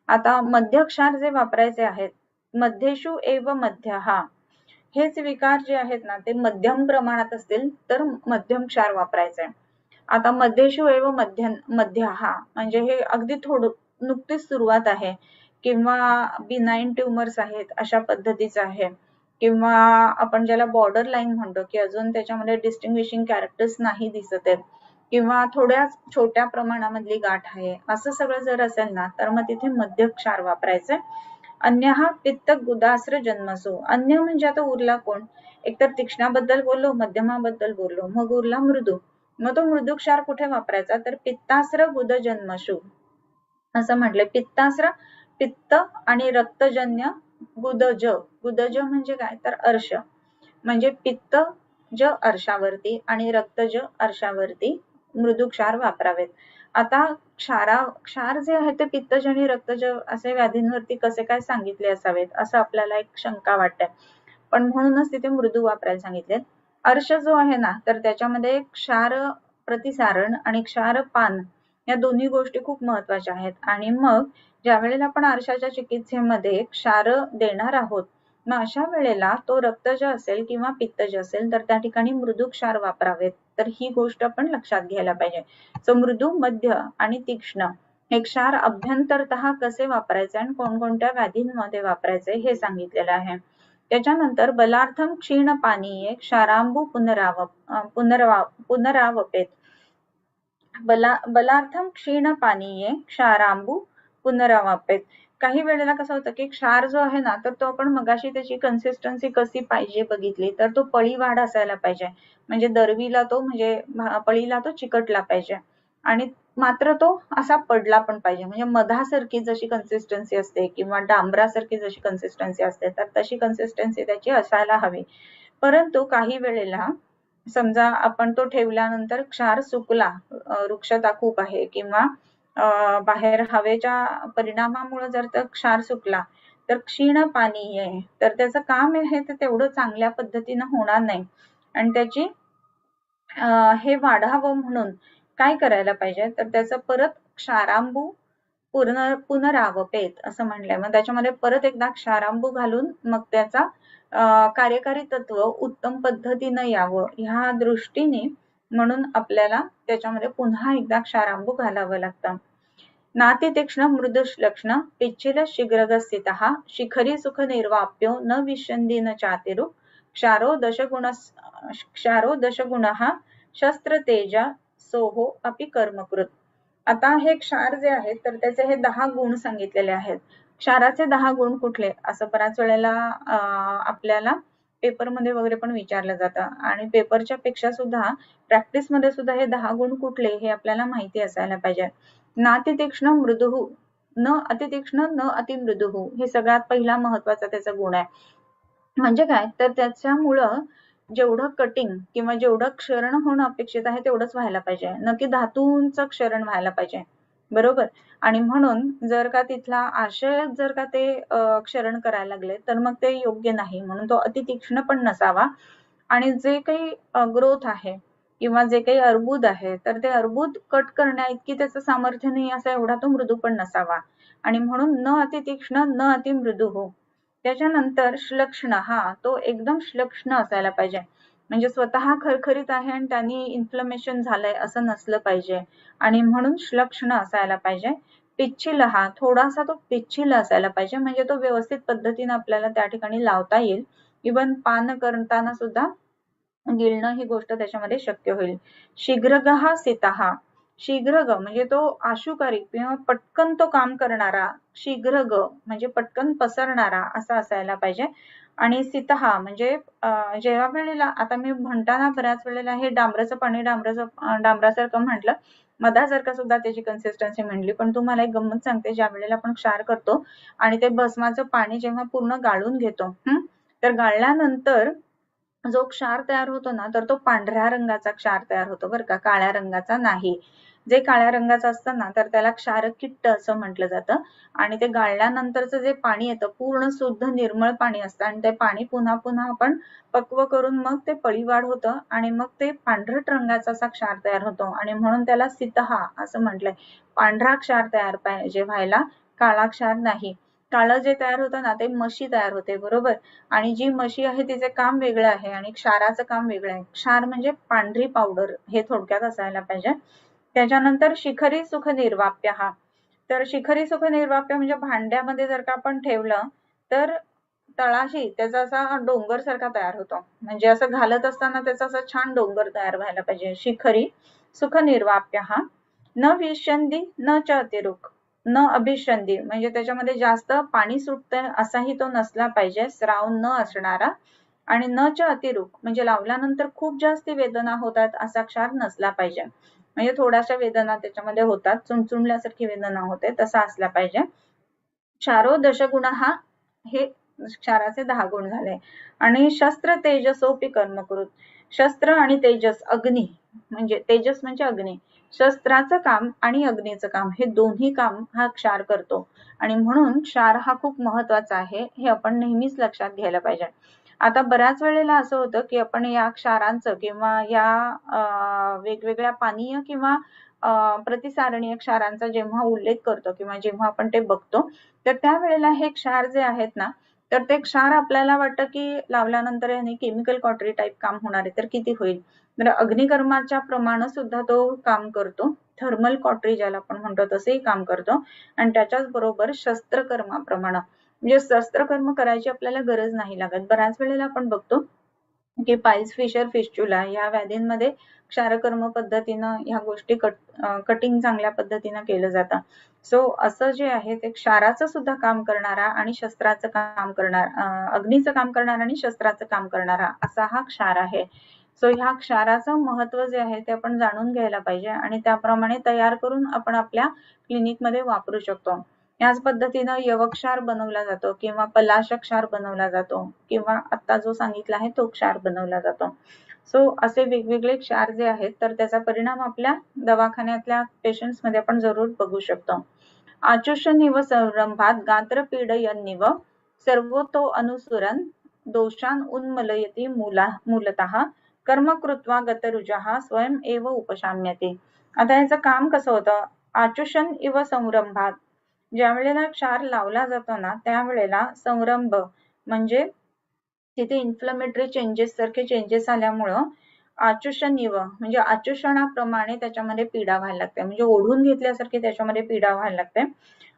आता मध्य क्षार जे वापरायचे आहेत, मध्येषु एव मध्यः, हेच विकार जे आहेत ना ते मध्यम प्रमाणात असतील तर मध्यम क्षार वापरायचे. आता मध्येषु एव मध्यः म्हणजे हे अगदी थोडं नुकतीच सुरुवात आहे किंवा बिनाइन ट्युमर्स आहेत अशा पद्धतीचं आहे, किंवा आपण ज्याला बॉर्डर लाईन म्हणतो की अजून त्याच्यामध्ये डिस्टिंग्विशिंग कॅरेक्टर्स नाही दिसत आहेत, किंवा थोड्या छोट्या प्रमाणामधली गाठ आहे, असं सगळं जर असेल ना तर मग तिथे मध्य क्षार वापरायचे. अन्य हा पित्त गुदास्र जन्मसो. अन्य म्हणजे आता उरला कोण, एकतर तीक्ष्णाबद्दल बोललो, मध्यमाबद्दल बोललो, मग उरला मृदू. मग तो मृदू क्षार कुठे वापरायचा, तर पित्तास्र गुद जन्मशु असं म्हटलंय. पित्तास्र पित्त आणि रक्तजन्य, गुदज, गुदज म्हणजे काय, तर अर्श, म्हणजे पित्त ज अर्शावरती आणि रक्तज अर्शावरती मृदू क्षार वापरावेत. आता क्षार जे आहे ते पित्तज आणि रक्तज असे व्याधींवरती कसे काय सांगितले असावेत असं आपल्याला एक शंका वाटते, पण म्हणूनच तिथे मृदू वापरायला सांगितले. अर्श जो आहे ना तर त्याच्यामध्ये क्षार प्रतिसारण आणि क्षारपान या दोन्ही गोष्टी खूप महत्वाच्या आहेत. आणि मग ज्या वेळेला आपण आरशाच्या चिकित्सेमध्ये क्षार देणार आहोत, मग अशा वेळेला तो रक्तज असेल किंवा पित्तज असेल तर त्या ठिकाणी मृदू क्षार वापरावेत. तर ही गोष्ट आपण लक्षात घ्यायला पाहिजे. सो मृदू, मध्य आणि तीक्ष्ण हे क्षार अभ्यंतरतः कसे वापरायचे आणि कोणकोणत्या व्याधींमध्ये वापरायचे हे सांगितलेलं आहे. त्याच्यानंतर बलार्थम क्षीण पानीये क्षारांबू पुनरावपेत. बलार्थम क्षीण पानीये क्षारांबू पुनरावपेत. काही वेळेला कसं होतं की क्षार जो आहे ना, तर तो आपण मगाशी त्याची कन्सिस्टन्सी कशी पाहिजे बघितली, तर तो पळीवाढ असायला पाहिजे. म्हणजे दरवीला तो म्हणजे पळीला तो चिकटला पाहिजे आणि मात्र तो असा पडला पण पाहिजे. म्हणजे मधासारखी जशी कन्सिस्टन्सी असते किंवा डांबरासारखी जशी कन्सिस्टन्सी असते, तर तशी कन्सिस्टन्सी त्याची असायला हवी. परंतु काही वेळेला समजा आपण तो ठेवल्यानंतर क्षार सुकला, वृक्षता खूप आहे किंवा बाहेर हवेच्या परिणामामुळे जर तर क्षार सुकला तर क्षीण पानीय, तर त्याचं काम आहे ते तेवढं चांगल्या पद्धतीनं होणार नाही. आणि त्याची हे वाढावं म्हणून काय करायला पाहिजे, तर त्याचं परत क्षारांबू पुनरावपेत असं म्हणलंय. मग त्याच्यामध्ये परत एकदा क्षारांबू घालून मग त्याचा कार्यकारी तत्व उत्तम पद्धतीनं यावं ह्या दृष्टीने म्हणून आपल्याला त्याच्यामध्ये पुन्हा एकदा क्षारांबू घालावं लागतं. नातितीक्ष्ण मृदुश्लक्ष्ण पिच्छिल शीघ्रगस्थितः शिखरी सुख निर्वाप्यो न विशन्दी न चातिरुक् क्षारो दशगुणः शस्त्र तेजा सोहो अपि कर्मकृत. आता हे क्षार जे आहेत तर त्याचे हे 10 गुण सांगितलेले आहेत. क्षाराचे 10 गुण कुठले असं बऱ्याच वेळेला आपल्याला पेपरमध्ये वगैरे पण विचारलं जातं आणि पेपरच्या पेक्षा सुद्धा प्रॅक्टिसमध्ये सुद्धा हे 10 गुण कुठले हे आपल्याला माहिती असायला पाहिजे. नातितीक्ष्ण मृदुः, न अतितीक्ष्ण न अतिमृदुः हे सगळ्यात पहिला महत्वाचा त्याचा गुण आहे. म्हणजे काय, तर त्याच्यामुळं जेवढं कटिंग किंवा जेवढं क्षरण होणं अपेक्षित आहे तेवढंच व्हायला पाहिजे, न की धातूंचं क्षरण व्हायला पाहिजे. बरोबर. आणि म्हणून जर का तिथला आशय जर का ते क्षरण करायला लागले तर मग ते योग्य नाही. म्हणून तो अतितीक्ष्ण पण नसावा. आणि जे काही ग्रोथ आहे किंवा जे काही अर्बुद आहे तर ते अर्बुद कट करण्या इतकी त्याचं सामर्थ्य नाही असा एवढा तो मृदू पण नसावा. आणि म्हणून न अतितीक्ष्ण न अतिमृदुः. त्याच्यानंतर श्लक्ष्ण, हा तो एकदम श्लक्ष्ण असायला पाहिजे. म्हणजे स्वतः खरखरीत आहे आणि त्यांनी इन्फ्लमेशन झालंय असं नसलं पाहिजे आणि म्हणून श्लक्ष्ण असायला पाहिजे. पिच्छिल, हा थोडासा तो पिच्छिल असायला पाहिजे. म्हणजे तो व्यवस्थित पद्धतीने आपल्याला त्या ठिकाणी लावता येईल. इव्हन पान करताना सुद्धा गिळणं ही गोष्ट त्याच्यामध्ये शक्य होईल. शीघ्रगः सितः, शीघ्रग म्हणजे तो आशुकारी किंवा पटकन तो काम करणारा, शीघ्रग म्हणजे पटकन पसरणारा असा असायला पाहिजे. आणि सितः म्हणजे जेव्हा वेळेला आता मी म्हणताना बऱ्याच वेळेला हे डांबराचं पाणी डांबरासारखं म्हटलं, मधासारखं सुद्धा त्याची कन्सिस्टन्सी म्हणली. पण तुम्हाला एक गंमत सांगते, ज्या वेळेला आपण क्षार करतो आणि ते भस्माचं पाणी जेव्हा पूर्ण गाळून घेतो, तर गाळल्यानंतर जो क्षार तयार होतो ना, तर तो पांढऱ्या रंगाचा क्षार तयार होतो बरं का, काळ्या रंगाचा नाही. जे काळ्या रंगाचं असतं ना तर त्याला क्षारकिट्ट असं म्हटलं जातं. आणि ते गाळल्यानंतरचं जे पाणी येतं पूर्ण शुद्ध निर्मळ पाणी असतं आणि ते पाणी पुन्हा पुन्हा आपण पक्व करून मग ते पळीवाढ होतं आणि मग ते पांढरट रंगाचा असा क्षार तयार होतो आणि म्हणून त्याला सितः असं म्हटलंय. पांढरा क्षार तयार पाहिजे व्हायला, काळा क्षार नाही. काळं जे तयार होतं ना ते मशी तयार होते. बरोबर. आणि जी मशी आहे तिचे काम वेगळं आहे आणि क्षाराचं काम वेगळं आहे. क्षार म्हणजे पांढरी पावडर हे थोडक्यात असायला पाहिजे. त्याच्यानंतर शिखरी सुख निर्वाप्य, हा तर शिखरी सुख निर्वाप्य म्हणजे भांड्यामध्ये जर का आपण ठेवलं तर तळाशी त्याचा असा डोंगर सारखा तयार होतो. म्हणजे असं घालत असताना त्याचा असा छान डोंगर तयार व्हायला पाहिजे. शिखरी सुख निर्वाप्य, हा न विशंदी न च अतिरुक्, न अभिशंदी म्हणजे त्याच्यामध्ये जास्त पाणी सुटतंय असाही तो नसला पाहिजे, स्राव न असणारा. आणि न च अतिरुक् म्हणजे लावल्यानंतर खूप जास्ती वेदना होतात असा क्षार नसला पाहिजे. म्हणजे थोड्याशा वेदना त्याच्यामध्ये होतात, चुणचुणल्यासारखी वेदना होते, तसा असला पाहिजे. क्षारो दशगुण, हा हे क्षाराचे 10 गुण झाले. आणि शस्त्र तेजसोपी कर्मकृत, शस्त्र आणि तेजस अग्नी म्हणजे तेजस म्हणजे अग्नी, शस्त्राचं काम आणि अग्नीचं काम हे दोन्ही काम हा क्षार करतो. आणि म्हणून क्षार हा खूप महत्वाचा आहे, हे आपण नेहमीच लक्षात घ्यायला पाहिजे. आता बऱ्याच वेळेला असं होतं की आपण या क्षारांचं किंवा या वेगवेगळ्या पानीय किंवा प्रतिसारणीय क्षारांचा जेव्हा उल्लेख करतो किंवा जेव्हा आपण ते बघतो, तर त्यावेळेला हे क्षार जे आहेत ना, तर ते क्षार आपल्याला वाटतं की लावल्यानंतर याने केमिकल कॉटरी टाईप काम होणार आहे, तर किती होईल? तर अग्निकर्माच्या प्रमाणे सुद्धा तो काम करतो. थर्मल कॉटरी ज्याला आपण म्हणतो तसेही काम करतो आणि त्याच्याच बरोबर शस्त्रकर्माप्रमाणे म्हणजे शस्त्रकर्म करायची आपल्याला गरज नाही लागत. बऱ्याच वेळेला आपण बघतो की पाईल्स फिशर फिस्चुला या व्याधींमध्ये क्षारकर्म पद्धतीनं ह्या गोष्टी कटिंग चांगल्या पद्धतीनं केलं जातं. सो असं जे आहे ते क्षाराचं सुद्धा काम करणारा आणि शस्त्राचं काम करणारा, अग्नीचं काम करणारा आणि शस्त्राचं काम करणारा असा हा क्षार आहे. सो ह्या क्षाराचं महत्व जे आहे ते आपण जाणून घ्यायला पाहिजे आणि त्याप्रमाणे तयार करून आपण आपल्या क्लिनिकमध्ये वापरू शकतो. याच पद्धतीनं यवक्षार बनवला जातो किंवा पलाश क्षार बनवला जातो किंवा आता जो सांगितला आहे तो क्षार बनवला जातो. सो असे वेगवेगळे क्षार जे आहेत तर त्याचा परिणाम आपल्या दवाखान्यातल्या पेशंट्स मध्ये आपण जरूर बघू शकतो. आचुषनिव संरंभात गात्रपीडयन्निव सर्वतो अनुसरन् दोषान् उन्मलयति मूलतः कर्म कृत्वा गतरुजः स्वयं एव उपशाम्यते. आता याचं काम कसं होतं? आचुषन इव संरंभात ज्या वेळेला क्षार लावला जातो ना त्यावेळेला संरंभ म्हणजे तिथे इन्फ्लमेटरी चेंजेस सारखे चेंजेस आल्यामुळं आचुषनिव म्हणजे आचुषणाप्रमाणे त्याच्यामध्ये पीडा व्हायला लागते, म्हणजे ओढून घेतल्यासारखी त्याच्यामध्ये पीडा व्हायला लागते.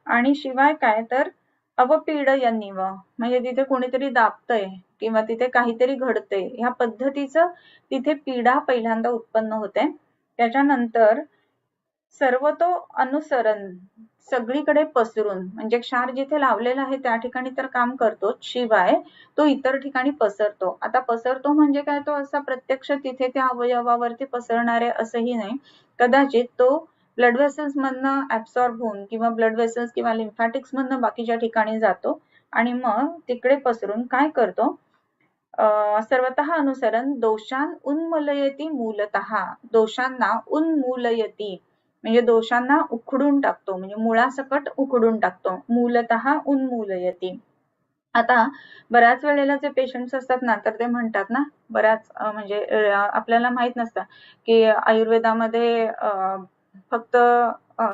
आणि शिवाय काय तर अवपीडयन्निव म्हणजे तिथे कोणीतरी दाबतंय किंवा तिथे काहीतरी घडतंय ह्या पद्धतीचं तिथे पीडा पहिल्यांदा उत्पन्न होते. त्याच्यानंतर सर्वतो अनुसरण सगळीकडे पसरून म्हणजे क्षार जिथे लावलेला आहे त्या ठिकाणी तर काम करतो, शिवाय तो इतर ठिकाणी पसरतो. आता पसरतो म्हणजे काय, तो असा प्रत्यक्ष तिथे त्या अवयवावरती पसरणारे असंही नाही. कदाचित तो ब्लड वेसल्स मधनं ऍब्सॉर्ब होऊन किंवा ब्लड वेसल्स किंवा लिम्फॅटिक्स मधनं बाकीच्या ठिकाणी जातो आणि मग तिकडे पसरून काय करतो, सर्वतः अनुसरण दोषान उन्मूलयति मूलतः, दोषांना उन्मूलयति म्हणजे दोषांना उखडून टाकतो, म्हणजे मुळासकट उखडून टाकतो. मूलतः उन्मूलयति. आता बऱ्याच वेळेला जे पेशंट्स असतात ना तर ते म्हणतात ना बऱ्याच म्हणजे आपल्याला माहित नसतं की आयुर्वेदामध्ये फक्त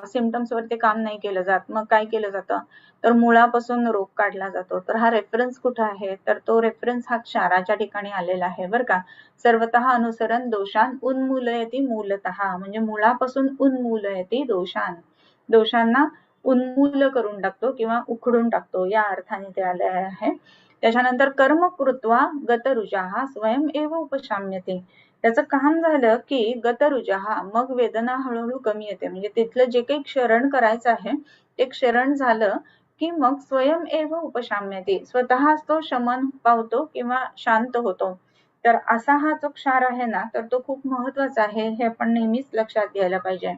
सिम्पटम्स वरती काम नाही केलं जात. मग काय केलं जातं, तर मुळापासून रोग काढला जातो. तर हा रेफरन्स कुठे आहे, तर तो रेफरन्स हा क्षाराच्या ठिकाणी आलेला आहे बरं का. सर्वतः अनुसरण दोषान उन्मूलयति मूलतः म्हणजे मुळापासून उन्मूलयति दोषान, दोषांना उन्मूल करून टाकतो किंवा उखडून टाकतो या अर्थाने ते आले आहे. त्याच्यानंतर कर्म कृत्वा गतरुजाः स्वयं एव उपशाम्यते. त्याचं काम झालं की गतरुजाः मग वेदना हळूहळू कमी येते, म्हणजे तिथलं जे काही क्षरण करायचं आहे ते क्षरण झालं की मग स्वयं एव उपशाम्यते स्वतःच तो शमन पावतो किंवा शांत होतो. तर असा हा जो क्षार आहे ना तर तो खूप महत्वाचा आहे, हे आपण नेहमीच लक्षात घ्यायला पाहिजे.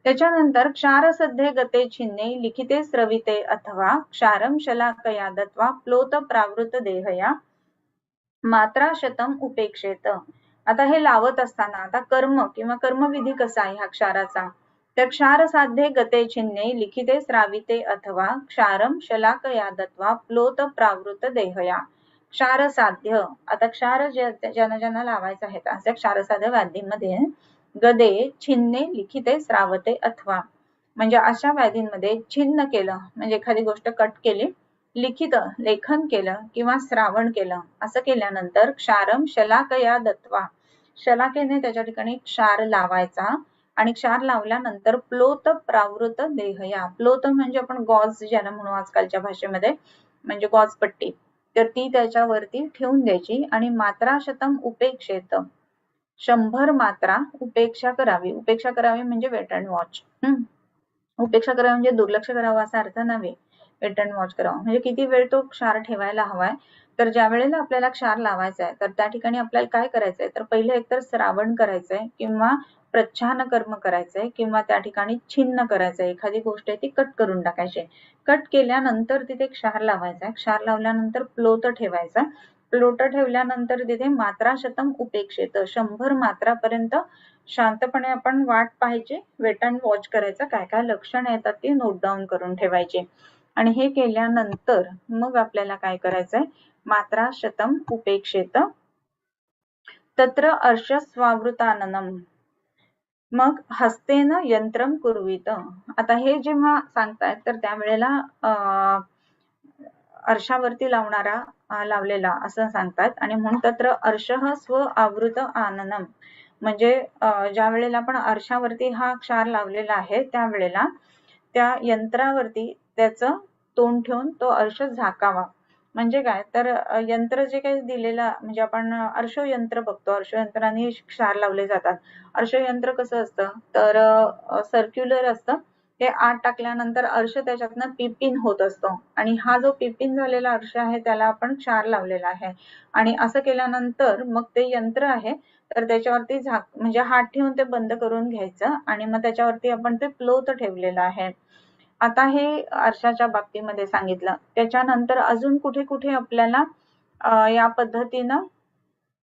त्याच्यानंतर क्षारसध्ये गते छिन्ने लिखिते स्रविते अथवा क्षारम शलाकया दत्वा प्लोत प्रावृत देहया मात्रा शतम उपेक्षेत. आता हे लावत असताना आता कर्म किंवा कर्मविधी कसा आहे ह्या क्षाराचा, तर क्षार साध्ये गते छिन्ने लिखिते स्राविते अथवा क्षारम शलाकया दत्वा प्लोत प्रावृत देहया. क्षार साध्य, आता क्षार ज्यांना ज्यांना लावायचं आहे अशा क्षारसाध्य व्याधींमध्ये गदे छिन्ने लिखिते स्रावते अथवा म्हणजे अशा व्याधींमध्ये छिन्न केलं म्हणजे एखादी गोष्ट कट केली, लिखित लेखन केलं किंवा श्रावण केलं, असं केल्यानंतर क्षारम शलाकया दत्वा शलाकेने त्याच्या ठिकाणी क्षार लावायचा आणि क्षार लावल्यानंतर प्लोत प्रावृत देहया, प्लोत म्हणजे आपण गॉज ज्याला म्हणू आजकालच्या भाषेमध्ये म्हणजे गॉज पट्टी, तर ती त्याच्यावरती ठेवून द्यायची आणि मात्रा शतम उपेक्षेत 100 मात्रा उपेक्षा करावी. उपेक्षा करावी म्हणजे वेट अँड वॉच. उपेक्षा करावी म्हणजे दुर्लक्ष करावं असा अर्थ नव्हे, वेट अँड वॉच करावं म्हणजे किती वेळ तो क्षार ठेवायला हवाय. तर ज्या वेळेला आपल्याला क्षार लावायचा आहे तर त्या ठिकाणी आपल्याला काय करायचंय, तर पहिले एकतर श्रावण करायचंय किंवा प्रच्छान कर्म करायचंय किंवा त्या ठिकाणी छिन्न करायचंय, एखादी गोष्ट आहे ती कट करून टाकायची. कट केल्यानंतर तिथे क्षार लावायचा, क्षार लावल्यानंतर प्लोत ठेवायचा, प्लोट ठेवल्यानंतर तिथे मात्रा शतम उपेक्षेत 100 मात्रापर्यंत शांतपणे आपण वाट पाहायची, वेट अँड वॉच करायचं, काय काय लक्षण येतात ती नोट डाऊन करून ठेवायची. आणि हे केल्यानंतर मग आपल्याला काय करायचंय, मात्रा शतम उपेक्षेत तत्र अर्श स्वावृताननम मग हस्तेन यंत्रम कुर्वीत. आता हे जेव्हा सांगतायत तर त्यावेळेला अर्शावरती लावलेला असं सांगतात. आणि म्हणून तत्र अर्शः स्व आवृत आननम म्हणजे ज्या वेळेला आपण अर्शावरती हा क्षार लावलेला आहे त्यावेळेला त्या यंत्रावरती त्याचं तोंड ठेवून तो अर्श झाकावा. म्हणजे काय तर यंत्र जे काही दिलेलं म्हणजे आपण अर्शयंत्र बघतो, अर्शयंत्राने क्षार लावले जातात. अर्शयंत्र कसं असतं तर सर्क्युलर असतं, ते आत टाकल्यानंतर अर्श त्याच्यातनं पिपिन होत असतो आणि हा जो पिपिन झालेला अर्श आहे त्याला आपण क्षार लावलेला आहे. आणि असं केल्यानंतर मग ते यंत्र आहे तर त्याच्यावरती म्हणजे हात ठेवून ते बंद करून घ्यायचं आणि मग त्याच्यावरती आपण ते प्लोत ठेवलेलं आहे. आता हे अर्शाच्या बाबतीमध्ये सांगितलं. त्याच्यानंतर अजून कुठे कुठे आपल्याला या पद्धतीनं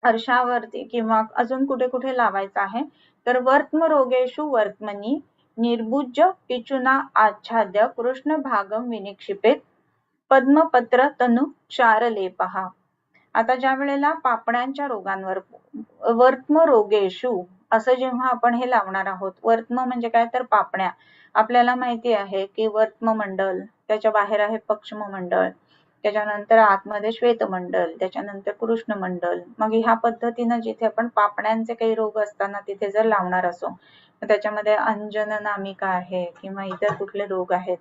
अर्शावरती किंवा अजून कुठे कुठे लावायचं आहे तर वर्त्मरोगेषु वर्त्मनी निर्भुज्य पिचुना आच्छाद्य कृष्ण भागम विनिक्षिपेत पद्मपत्र तनु क्षारलेपहा. आता ज्या वेळेला पापण्यांच्या रोगांवर वर्त्मरोगेषु असं जेव्हा आपण हे लावणार आहोत, वर्त्म म्हणजे काय तर पापण्या. आपल्याला माहिती आहे की वर्त्ममंडल, त्याच्या बाहेर आहे पक्ष्ममंडल, त्याच्यानंतर आतमध्ये श्वेतमंडल, त्याच्यानंतर कृष्णमंडल. मग ह्या पद्धतीनं जिथे आपण पापण्यांचे काही रोग असताना तिथे जर लावणार असो, त्याच्यामध्ये अंजन नामिका आहे किंवा इतर कुठले रोग आहेत,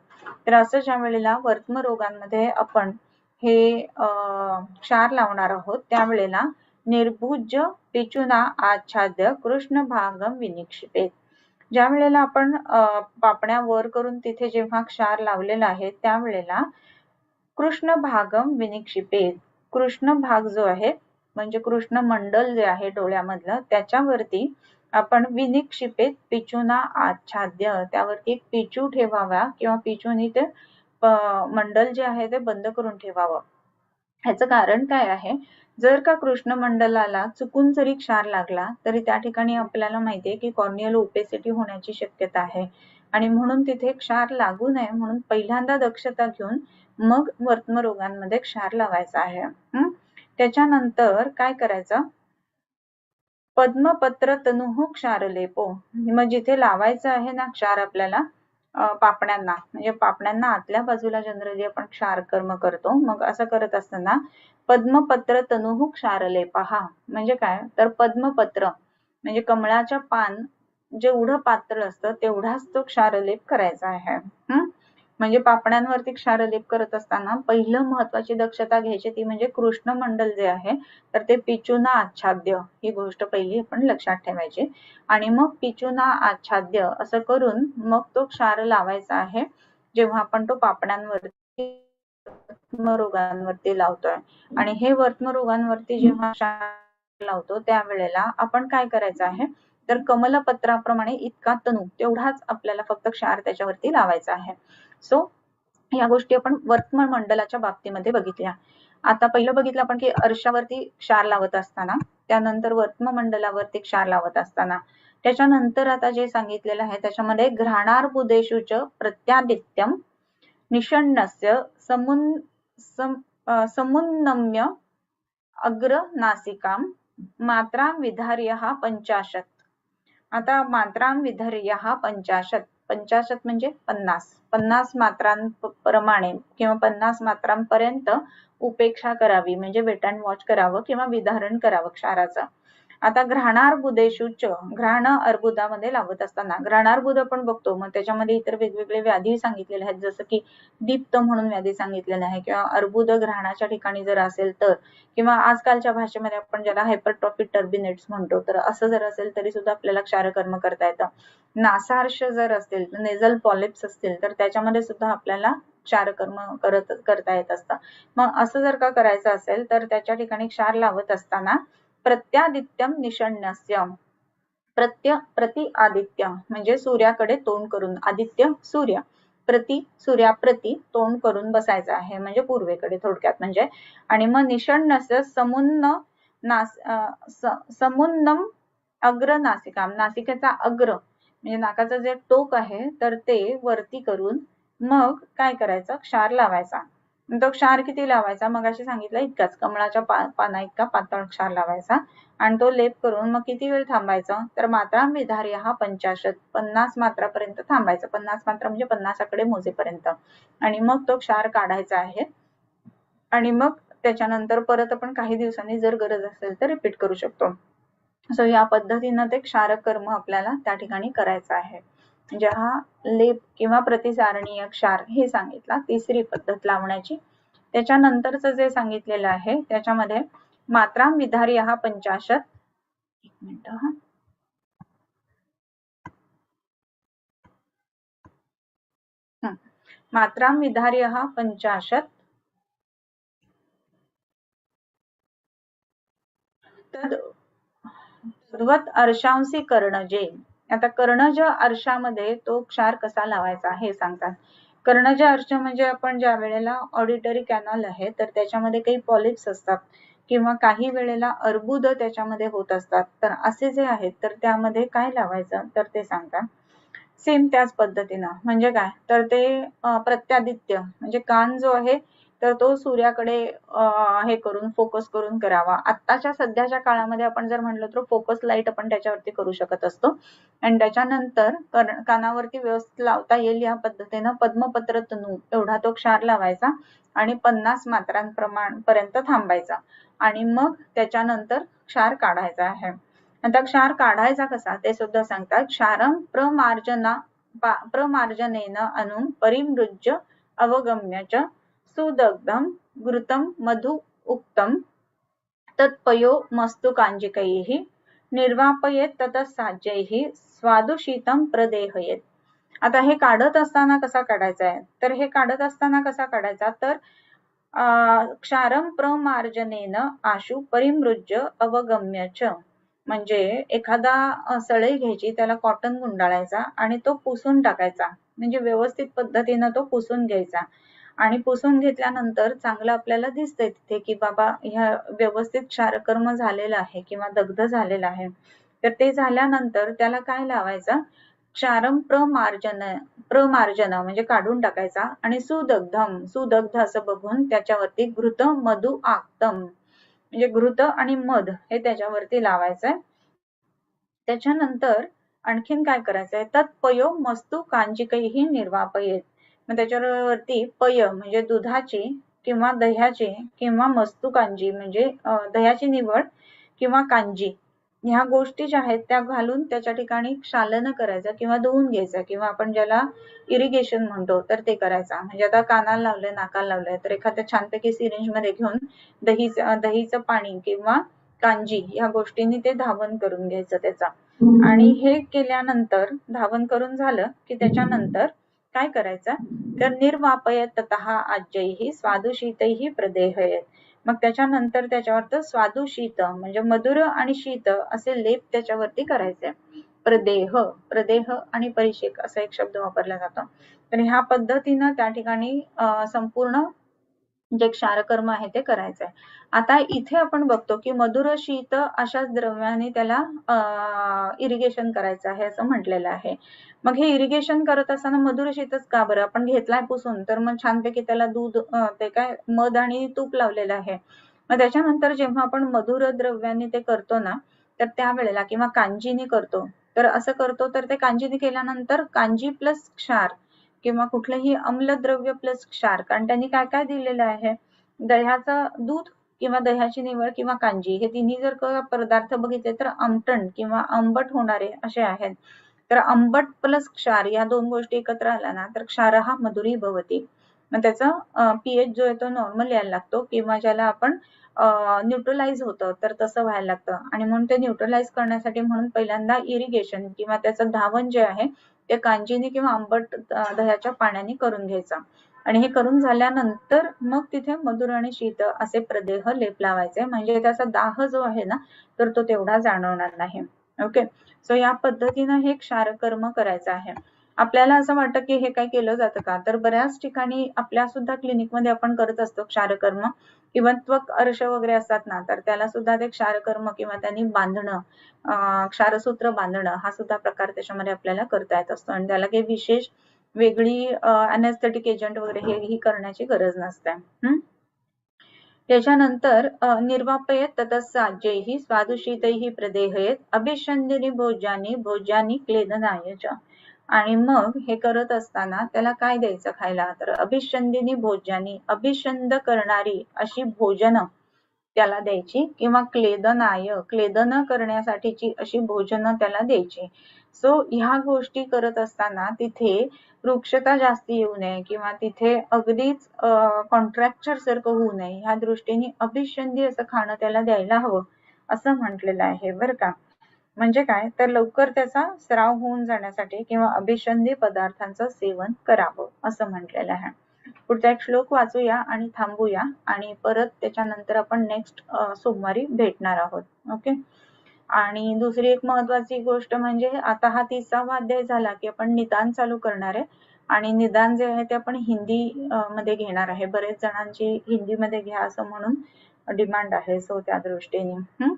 तर असं ज्या वेळेला वर्त्म रोगांमध्ये आपण हे क्षार लावणार आहोत त्यावेळेला निर्भुज्य पिचुना आच्छाद्य कृष्ण भागम विनिक्षिपेत. ज्या वेळेला आपण पापण्या वर करून तिथे जेव्हा क्षार लावलेला आहे त्यावेळेला कृष्ण भागम विनिक्षिपेत, कृष्ण भाग जो आहे म्हणजे कृष्ण मंडल जे आहे डोळ्यामधलं त्याच्यावरती आपण विनिक्षिपेत पिचुना आच्छाद्य, त्यावरती एक पिचू ठेवावा किंवा पिचूनी ते मंडल जे आहे ते बंद करून ठेवावं. ह्याचं कारण काय आहे, जर का कृष्ण मंडलाला चुकून जरी क्षार लागला तरी त्या ठिकाणी आपल्याला माहितीये की कॉर्नियल ओपेसिटी होण्याची शक्यता आहे आणि म्हणून तिथे क्षार लागू नये म्हणून पहिल्यांदा दक्षता घेऊन मग वर्त्म रोगांमध्ये क्षार लावायचा आहे. त्याच्यानंतर काय करायचं, पद्मपत्र तनुः क्षारलेपो, मग जिथे लावायचं आहे ना क्षार आपल्याला पापण्यांना, म्हणजे पापण्यांना आतल्या बाजूला जनरली आपण क्षार कर्म करतो, मग असं करत असताना पद्मपत्र तनुः क्षारलेपहा म्हणजे काय तर पद्मपत्र म्हणजे कमळाच्या पान जेवढं पातळ असतं तेवढाच तो क्षारलेप करायचा आहे. म्हणजे पापण्यांवरती क्षारलेप करत असताना पहिलं महत्वाची दक्षता घ्यायची ती म्हणजे कृष्ण मंडल जे आहे तर ते पिचुना आच्छाद्य ही गोष्ट पहिली आपण लक्षात ठेवायची. आणि मग पिचुना आच्छाद्य असं करून मग तो क्षार लावायचा आहे जेव्हा आपण तो पापण्यांवरती वर्त्मरोगांवरती लावतोय. आणि हे वर्त्मरोगांवरती जेव्हा क्षार लावतो त्यावेळेला आपण काय करायचं आहे तर कमलपत्राप्रमाणे इतका तनू तेवढाच आपल्याला फक्त क्षार त्याच्यावरती लावायचा आहे. सो या गोष्टी आपण वर्त्म मंडलाच्या बाबतीमध्ये बघितल्या. आता पहिलं बघितलं आपण की अर्शावरती क्षार लावत असताना, त्यानंतर वर्त्म मंडलावरती क्षार लावत असताना, त्याच्यानंतर आता जे सांगितलेलं आहे त्याच्यामध्ये घ्राणार्बुदेषुच प्रत्यादित्यम निषण्णस्य समुन्नम्य अग्र नासिकाम मात्रां विधार्यः 50. आता मात्रां विधार्यः 50, 50 म्हणजे 50 मात्रांप्रमाणे किंवा 50 मात्रांपर्यंत उपेक्षा करावी म्हणजे वेट अँड वॉच करावं किंवा विधारण करावं क्षाराचं. आता घ्राणार्बुदेषुच, घ्राण अर्बुदामध्ये लावत असताना, घ्राणार्बुद आपण बघतो मग त्याच्यामध्ये इतर वेगवेगळे व्याधी सांगितलेले आहेत जसं की दीप्त म्हणून व्याधी सांगितलेलं आहे किंवा अर्बुद घ्राणाच्या ठिकाणी जर असेल तर, किंवा आजकालच्या भाषेमध्ये आपण ज्याला हायपरट्रॉफी टर्बिनेट्स म्हणतो तर असं जर असेल तरी सुद्धा आपल्याला क्षारकर्म करता येतं. नासार्श जर असतील, नेझल पॉलिप्स असतील तर त्याच्यामध्ये सुद्धा आपल्याला क्षारकर्म करता येत असतं. मग असं जर का करायचं असेल तर त्याच्या ठिकाणी क्षार लावत असताना प्रत्यादित्यम निषण्णस्य, प्रति आदित्य म्हणजे सूर्याकडे तोंड करून, आदित्य सूर्य, सूर्याप्रती तोंड करून बसायचं आहे म्हणजे पूर्वेकडे थोडक्यात म्हणजे. आणि मग निषण्णस्य समुन्नम अग्र नासिकाम, नासिकेचा अग्र म्हणजे नाकाचं जे टोक आहे तर ते वरती करून मग काय करायचं, क्षार लावायचा. तो क्षार किती लावायचा, मगाशी सांगितलं इतकाच, कमळाच्या पाना इतका पातळ क्षार लावायचा आणि तो लेप करून मग किती वेळ थांबायचं, तर मात्रा विधार्य हा 50 मात्रापर्यंत थांबायचं. 50 मात्रा म्हणजे 50 आकडे मोजेपर्यंत. आणि मग तो क्षार काढायचा आहे. आणि मग त्याच्यानंतर परत आपण काही दिवसांनी जर गरज असेल तर रिपीट करू शकतो. सो या पद्धतीनं ते क्षारकर्म आपल्याला त्या ठिकाणी करायचं आहे. म्हणजे हा लेप किंवा प्रतिसारणीय क्षार हे सांगितला, तिसरी पद्धत लावण्याची. त्याच्यानंतरचं जे सांगितलेलं आहे त्याच्यामध्ये मात्रा विधार्य हा 50, एक मिनिट हा, मात्रा विधार्य हा 50 तद्वत अर्शांसी कर्णजे. आता कर्णज अर्शामध्ये तो क्षार कसा लावायचा हे सांगतात. कर्णज अर्श म्हणजे आपण ज्या वेळेला ऑडिटरी कॅनल आहे तर त्याच्यामध्ये काही पॉलिप्स असतात किंवा काही वेळेला अर्बुद त्याच्यामध्ये होत असतात, तर असे जे आहेत तर त्यामध्ये काय लावायचं तर ते सांगतात. सेम त्याच पद्धतीनं, म्हणजे काय तर ते प्रत्यादित्य म्हणजे कान जो आहे तर तो सूर्याकडे हे करून फोकस करून करावा. आत्ताच्या सध्याच्या काळामध्ये आपण जर म्हणलं तर फोकस लाईट आपण त्याच्यावरती करू शकत असतो. आणि त्याच्यानंतर कानावरती व्यवस्थित लावता येईल या पद्धतीनं पद्मपत्र तनू एवढा तो क्षार लावायचा आणि 50 मात्रांपर्यंत थांबायचा आणि मग त्याच्यानंतर क्षार काढायचा आहे. आता क्षार काढायचा कसा ते सुद्धा सांगतात. क्षारम प्रमार्जनेन अनु परिमृज्य अवगम्य च सुदग्धम घृतं मधु उक्तम तत्पयो मस्तु कांजिकैः निर्वापयेत ततः साज्यैः स्वादुशीतं प्रदेहयेत. आता हे काढत असताना कसा काढायचा आहे, तर हे काढत असताना कसा काढायचा तर क्षारम प्रमार्जनेन आशु परिमृज्य अवगम्य च, म्हणजे एखादा सळई घ्यायची, त्याला कॉटन गुंडाळायचा आणि तो पुसून टाकायचा, म्हणजे व्यवस्थित पद्धतीनं तो पुसून घ्यायचा. आणि पुसून घेतल्यानंतर चांगलं आपल्याला दिसतंय तिथे की बाबा ह्या व्यवस्थित क्षारकर्म झालेलं आहे किंवा दग्ध झालेलं आहे. तर ते झाल्यानंतर त्याला काय लावायचं, क्षारम प्रमार्जन म्हणजे काढून टाकायचा आणि सुदग्ध असं बघून त्याच्यावरती घृत मधु आक्तम म्हणजे घृत आणि मध हे त्याच्यावरती लावायचंय. त्याच्यानंतर आणखीन काय करायचंय, तत्पयो मस्तु कांजिकैः निर्वापयेत. मग त्याच्यावरती पय म्हणजे दुधाची किंवा दह्याची किंवा मस्तु कांजी म्हणजे दह्याची निवड किंवा कांजी ह्या गोष्टी ज्या आहेत त्या घालून त्याच्या ठिकाणी क्षालन करायचं किंवा धुवून घ्यायचं किंवा आपण ज्याला इरिगेशन म्हणतो तर ते करायचं. म्हणजे आता कानाला लावलंय, नाकाला लावलंय तर एखाद्या छानपैकी सिरिंज मध्ये घेऊन दहीचं पाणी किंवा कांजी या गोष्टींनी ते धावन करून घ्यायचं त्याचा. आणि हे केल्यानंतर धावन करून झालं की त्याच्यानंतर काय करायचं तर निर्वापयत ततः आज्यैः स्वादुशीतैः प्रदेहयेत. मग त्याच्यानंतर त्याच्यावर स्वादुशीत म्हणजे मधुर आणि शीत असे लेप त्याच्यावरती करायचे. प्रदेह आणि परिषेक असा एक शब्द वापरला जातो. तर ह्या पद्धतीनं त्या ठिकाणी संपूर्ण जे क्षारकर्म आहे ते करायचं आहे. आता इथे आपण बघतो की मधुर शीत अशाच द्रव्याने त्याला इरिगेशन करायचं आहे असं म्हटलेलं आहे. मग हे इरिगेशन करत असताना मधुर शीतच का बरं, आपण घेतलाय पुसून तर मग छानपैकी त्याला दूध ते काय मध आणि तूप लावलेलं आहे. मग त्याच्यानंतर जेव्हा आपण मधुर द्रव्याने ते करतो ना तर त्यावेळेला किंवा कांजीने करतो तर असं करतो तर ते कांजीने केल्यानंतर कांजी प्लस क्षार किंवा कुठलंही अम्लद्रव्य प्लस क्षार, कारण त्यांनी काय काय दिलेलं आहे, दह्याचं दूध किंवा दह्याची निवड किंवा कांजी हे तिन्ही जर पदार्थ बघितले तर आमटण किंवा आंबट होणारे असे आहेत. तर आंबट प्लस क्षार या दोन गोष्टी एकत्र आल्या ना तर क्षार हा मधुरी भवती. मग त्याचा पीएच जो आहे तो नॉर्मल यायला लागतो किंवा ज्याला आपण न्यूट्रलाइज होतं तर तसं व्हायला लागतं. आणि म्हणून ते न्यूट्रलाइज करण्यासाठी म्हणून पहिल्यांदा इरिगेशन किंवा त्याचं धावन जे आहे ते कांजीने किंवा आंबट दह्याच्या पाण्याने करून घ्यायचं. आणि हे करून झाल्यानंतर मग तिथे मधुर आणि शीत असे प्रदेह लेप लावायचे, म्हणजे त्याचा दाह जो आहे ना तर तो तेवढा जाणवणार नाही. ओके, सो या पद्धतीनं हे क्षारकर्म करायचं आहे. आपल्याला असं वाटतं की हे काय केलं जातं का, तर बऱ्याच ठिकाणी आपल्या सुद्धा क्लिनिकमध्ये आपण करत असतो क्षारकर्म किंवा त्वक अर्श वगैरे असतात ना तर त्याला सुद्धा ते क्षारकर्म किंवा त्यांनी बांधणं क्षारसूत्र बांधणं हा सुद्धा प्रकार त्याच्यामध्ये आपल्याला करता येत असतो. आणि त्याला काही विशेष वेगळी अनेस्थेटिक एजंट वगैरे ही करण्याची गरज नसते. त्याच्यानंतर निर्वापयेत ततस्साज्यैः स्वादुषितैः प्रदेहयेत अभिषंदिनी भोज्यानी क्लेदनाय च. आणि मग हे करत असताना त्याला काय द्यायचं खायला, तर अभिषंदिनी भोज्यानी, अभिषंद करणारी अशी भोजन त्याला द्यायची, किंवा क्लेदन करण्यासाठीची अशी भोजन त्याला द्यायची. सो ह्या गोष्टी करत असताना तिथे वृक्षता जास्ती येऊ नये किंवा तिथे अगदीच कॉन्ट्रॅक्चर सारखं होऊ नये ह्या दृष्टीने अभिषंदी असं खाणं त्याला द्यायला हवं असं म्हटलेलं आहे बरं का. म्हणजे काय, तर लवकर त्याचा स्राव होऊन जाण्यासाठी किंवा अभिषंदी पदार्थांचं सेवन करावं असं म्हटलेलं आहे. पुढचा एक श्लोक वाचूया आणि थांबूया आणि परत त्याच्यानंतर आपण नेक्स्ट सोमवारी भेटणार आहोत. ओके. आणि दुसरी एक महत्वाची गोष्ट म्हणजे आता हा 30वा अध्याय झाला की आपण निदान चालू करणार आहे आणि निदान जे आहे ते आपण हिंदी मध्ये घेणार आहे. बरेच जणांची हिंदीमध्ये घ्या असं म्हणून डिमांड आहे. सो त्या दृष्टीने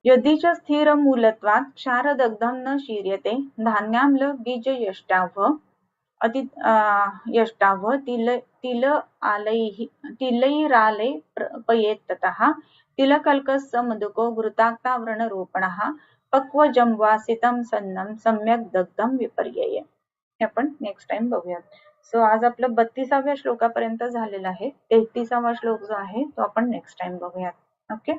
यदीच स्थिर मूलत्वात् क्षारदग्धं न शीर्यते धान्याम्ल बीज यष्टाव तिलैरालय पयेत्ततः तिलकल्कस्य मधुको घृताक्ताव्रणरोपणः पक्वजंवासितं सन्नं सम्यक दग्धं विपर्यय. हे आपण नेक्स्ट टाइम बघूयात. सो आज आपलं 32व्या श्लोकापर्यंत झालेलं आहे. 33वा श्लोक जो आहे तो आपण नेक्स्ट टाइम बघूयात. ओके.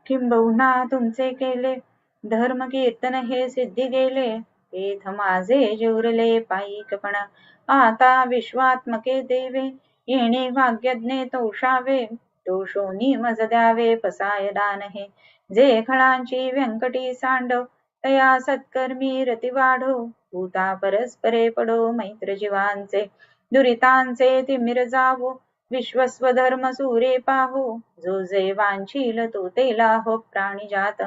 किंबहुना तुमचे केले धर्म कीर्तन हे सिद्धी गेले तेथ माझे जेवरले पायिकपण आता विश्वात्मके देवे येणे भाग्यज्ञे तोषावे तोषोनी मज द्यावे पसाय दान हे जे खळांची व्यंकटी सांडव तया सत्कर्मी रती वाढो भूता परस्परे पडो मैत्र जीवांचे दुरितांचे तिमिर जावो विश्वस्वधर्म सूरे पाहो जो जे वांछील तो तेला हो प्राणिजात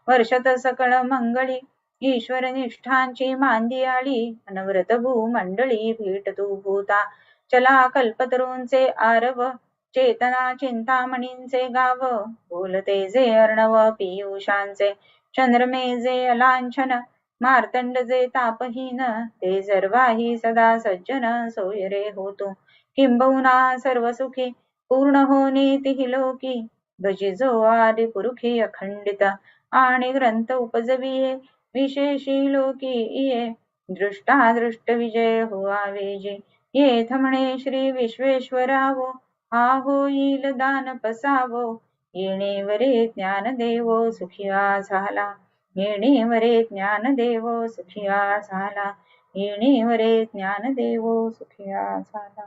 वर्षत सकळ मंगळी ईश्वर निष्ठांची मांदियाळी अनवरत भूमंडळी भेटतू भूता चला कल्पतरूंचे आरव चेतना चिंतामणींचे गाव बोलते जे अर्णव पियुषांचे चंद्रमे जे अलांछन मार्तंड जे तापहीन ते सर्वाही सदा सज्जन सोयरे होतो किंबहुना सर्व सुखी पूर्ण होणे तिही लोकी भजिजो आदि पुरुखी अखंडित आणि ग्रंथ उपजविये विशेषी लोकी ये दृष्टा दृष्ट विजय होवावे जे येथ म्हणे श्री विश्वेश्वरावो हा होईल दान पसावो येणेवरे ज्ञान देवो सुखिया झाला येणेवरे ज्ञान देवो सुखिया झाला येणेवरे ज्ञान देवो सुखिया झाला.